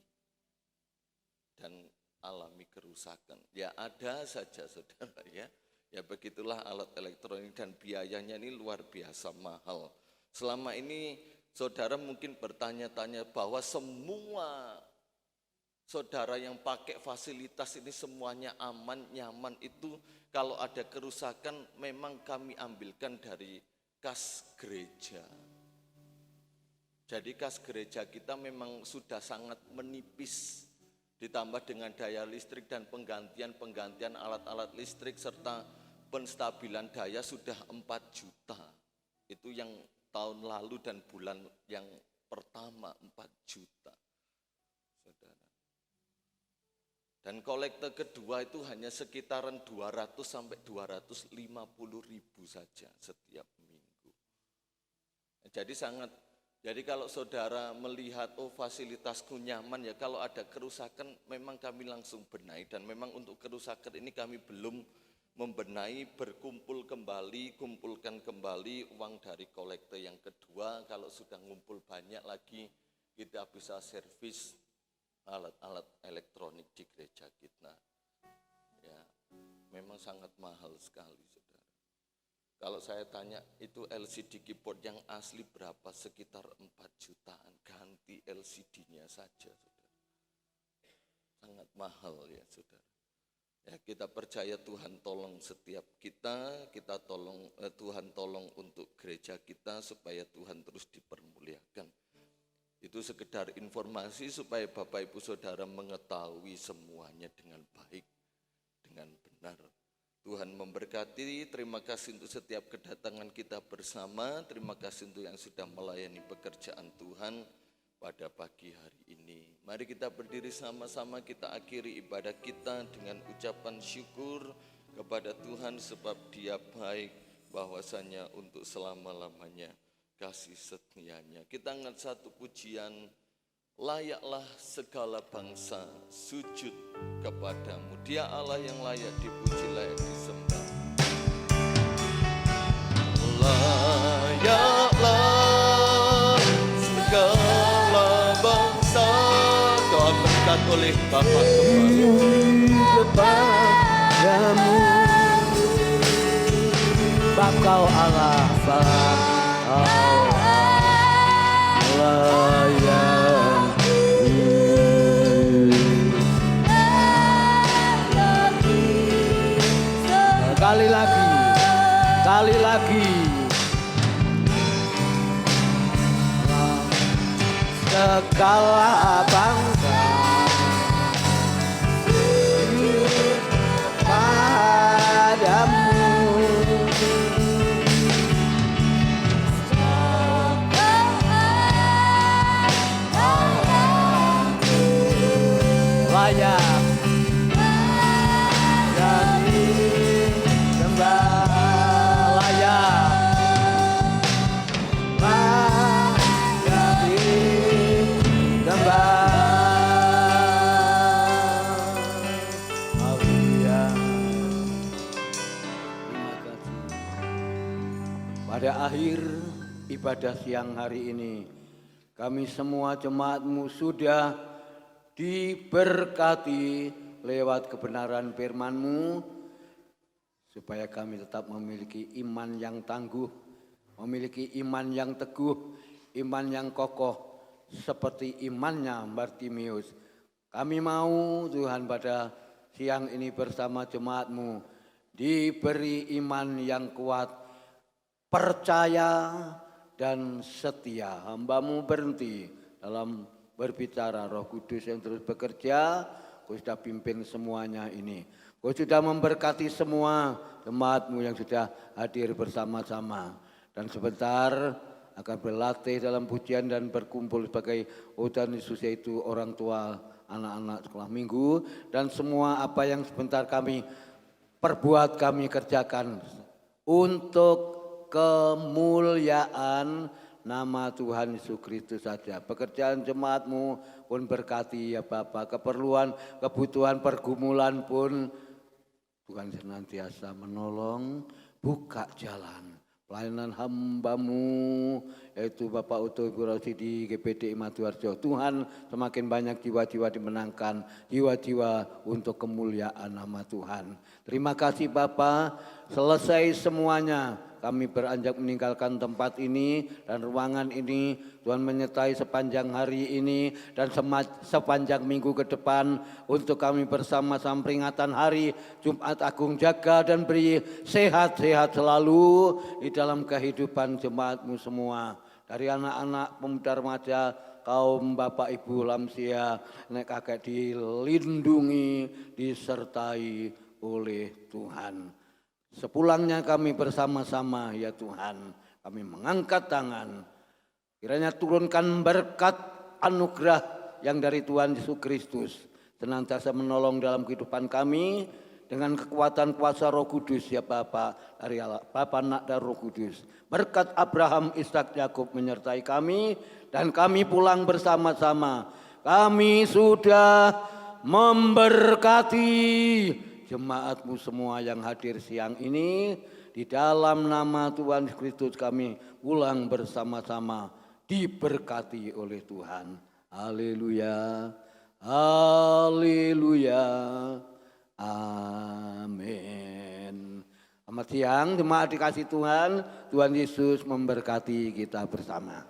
Dan alami kerusakan. Ya ada saja saudara ya. Ya begitulah alat elektronik dan biayanya ini luar biasa mahal. Selama ini saudara mungkin bertanya-tanya bahwa semua saudara yang pakai fasilitas ini semuanya aman, nyaman, itu kalau ada kerusakan memang kami ambilkan dari kas gereja. Jadi kas gereja kita memang sudah sangat menipis, ditambah dengan daya listrik dan penggantian alat-alat listrik serta penstabilan daya sudah 4 juta. Itu yang tahun lalu dan bulan yang pertama 4 juta. Saudara. Dan kolektor kedua itu hanya sekitaran 200 sampai 250 ribu saja setiap minggu. Jadi kalau saudara melihat fasilitasku nyaman ya, kalau ada kerusakan memang kami langsung benahi. Dan memang untuk kerusakan ini kami belum membenahi, kumpulkan kembali uang dari kolektor yang kedua. Kalau sudah ngumpul banyak lagi kita bisa servis alat-alat elektronik di gereja kita. Ya, memang sangat mahal sekali, saudara. Kalau saya tanya itu LCD keyboard yang asli berapa? Sekitar 4 jutaan, ganti LCD-nya saja, saudara. Sangat mahal ya, saudara. Ya, kita percaya Tuhan tolong setiap kita tolong Tuhan tolong untuk gereja kita supaya Tuhan terus dipermuliakan. Itu sekedar informasi supaya Bapak Ibu Saudara mengetahui semuanya dengan baik, dengan benar. Tuhan memberkati, terima kasih untuk setiap kedatangan kita bersama, terima kasih untuk yang sudah melayani pekerjaan Tuhan pada pagi hari ini. Mari kita berdiri sama-sama, kita akhiri ibadah kita dengan ucapan syukur kepada Tuhan sebab Dia baik, bahwasanya untuk selama-lamanya kasih setianya. Kita ingat satu pujian, layaklah segala bangsa sujud kepadamu. Dia Allah yang layak dipuji, layak disembah. Layaklah segala bangsa. Doa berkat oleh Bapa kepadamu, Bapa kau Allah, Sekali lagi segala bangsa padamu, layak dan disembah, layak disembah. Haleluya. Terima kasih. Pada akhir ibadah siang hari ini, kami semua jemaat-Mu sudah diberkati lewat kebenaran firman-Mu supaya kami tetap memiliki iman yang tangguh, memiliki iman yang teguh, iman yang kokoh, seperti imannya Bartimius. Kami mau Tuhan pada siang ini bersama jemaat-Mu diberi iman yang kuat, percaya dan setia. Hamba-Mu berhenti dalam berbicara, Roh Kudus yang terus bekerja, Kau sudah pimpin semuanya ini. Kau sudah memberkati semua jemaat-Mu yang sudah hadir bersama-sama. Dan sebentar akan berlatih dalam pujian dan berkumpul sebagai Tuhan Yesus, yaitu orang tua, anak-anak sekolah minggu. Dan semua apa yang sebentar kami perbuat, kami kerjakan untuk kemuliaan nama Tuhan Yesus Kristus saja. Pekerjaan jemaat-Mu pun berkati ya Bapak. Keperluan, kebutuhan, pergumulan pun Tuhan senantiasa menolong, buka jalan. Pelayanan hamba-Mu yaitu Bapak Utuh Ibu Rosidi GPD Maduarjo. Tuhan semakin banyak jiwa-jiwa dimenangkan, jiwa-jiwa untuk kemuliaan nama Tuhan. Terima kasih Bapak, selesai semuanya. Kami beranjak meninggalkan tempat ini dan ruangan ini. Tuhan menyertai sepanjang hari ini dan sepanjang minggu ke depan untuk kami bersama-sama peringatan hari Jumat Agung. Jaga dan beri sehat-sehat selalu di dalam kehidupan jemaat-Mu semua. Dari anak-anak, pemuda remaja, kaum bapak ibu lansia, nenek kakek dilindungi, disertai oleh Tuhan. Sepulangnya kami bersama-sama ya Tuhan, kami mengangkat tangan. Kiranya turunkan berkat anugerah yang dari Tuhan Yesus Kristus senantiasa menolong dalam kehidupan kami dengan kekuatan kuasa Roh Kudus ya Bapa, dari Allah, Bapa, Anak dan Roh Kudus. Berkat Abraham, Ishak, Yakub menyertai kami dan kami pulang bersama-sama. Kami sudah memberkati jemaat-Mu semua yang hadir siang ini. Di dalam nama Tuhan Kristus kami pulang bersama-sama diberkati oleh Tuhan. Haleluya, haleluya, amin. Selamat siang jemaat dikasih Tuhan. Tuhan Yesus memberkati kita bersama.